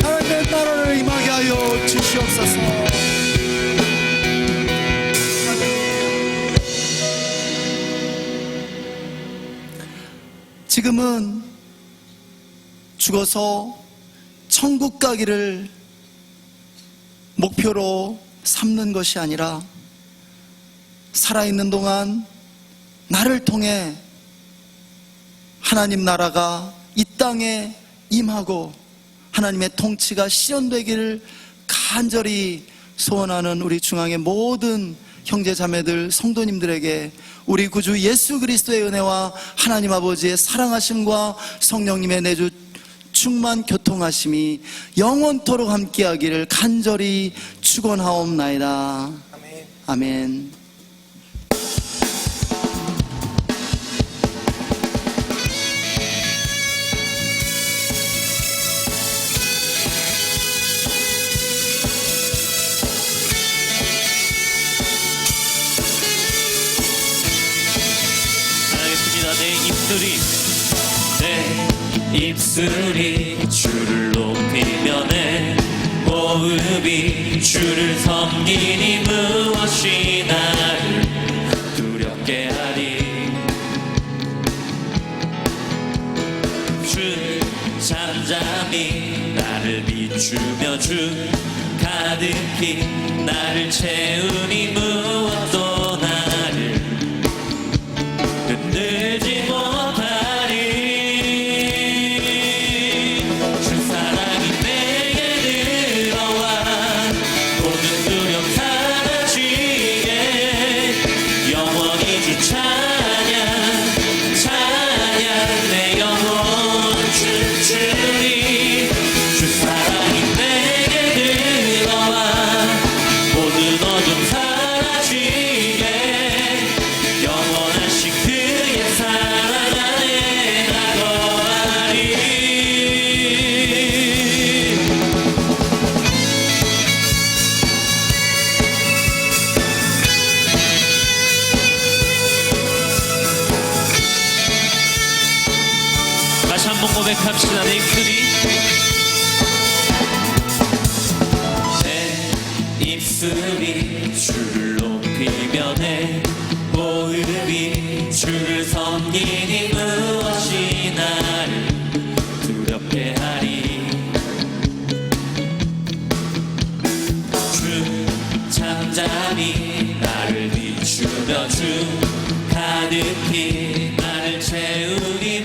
하나님의 나라를 임하게 하여 주시옵소서. 지금은 죽어서 천국 가기를 목표로 삼는 것이 아니라 살아있는 동안 나를 통해 하나님 나라가 이 땅에 임하고 하나님의 통치가 실현되기를 간절히 소원하는 우리 중앙의 모든 형제 자매들, 성도님들에게 우리 구주 예수 그리스도의 은혜와 하나님 아버지의 사랑하심과 성령님의 내주 충만 교통하심이 영원토록 함께하기를 간절히 축원하옵나이다. 아멘. 내 입술이 주를 높이며 내 호흡이 주를 섬기니 무엇이 나를 두렵게 하리. 주 잠잠히 나를 비추며 주 가득히 나를 채우니 무엇도 나를 흔들지 못하리. 주 사랑이 내게 들어와 모든 두려움 사라지게 영원히 주 찬양 찬양 내 영혼 춤추리. 주 사랑이 내게 들어와 모든 어둠 사라지게 영원하신 그의 사랑 안에 나 거하리. 다시 한번 고백합시다. 내 입술이 주를 높이며 내 호흡이 주를 섬기니 무엇이 나를 두렵게 하리. 주 잠잠히 나를 비추며 주 가득히 나를 채우니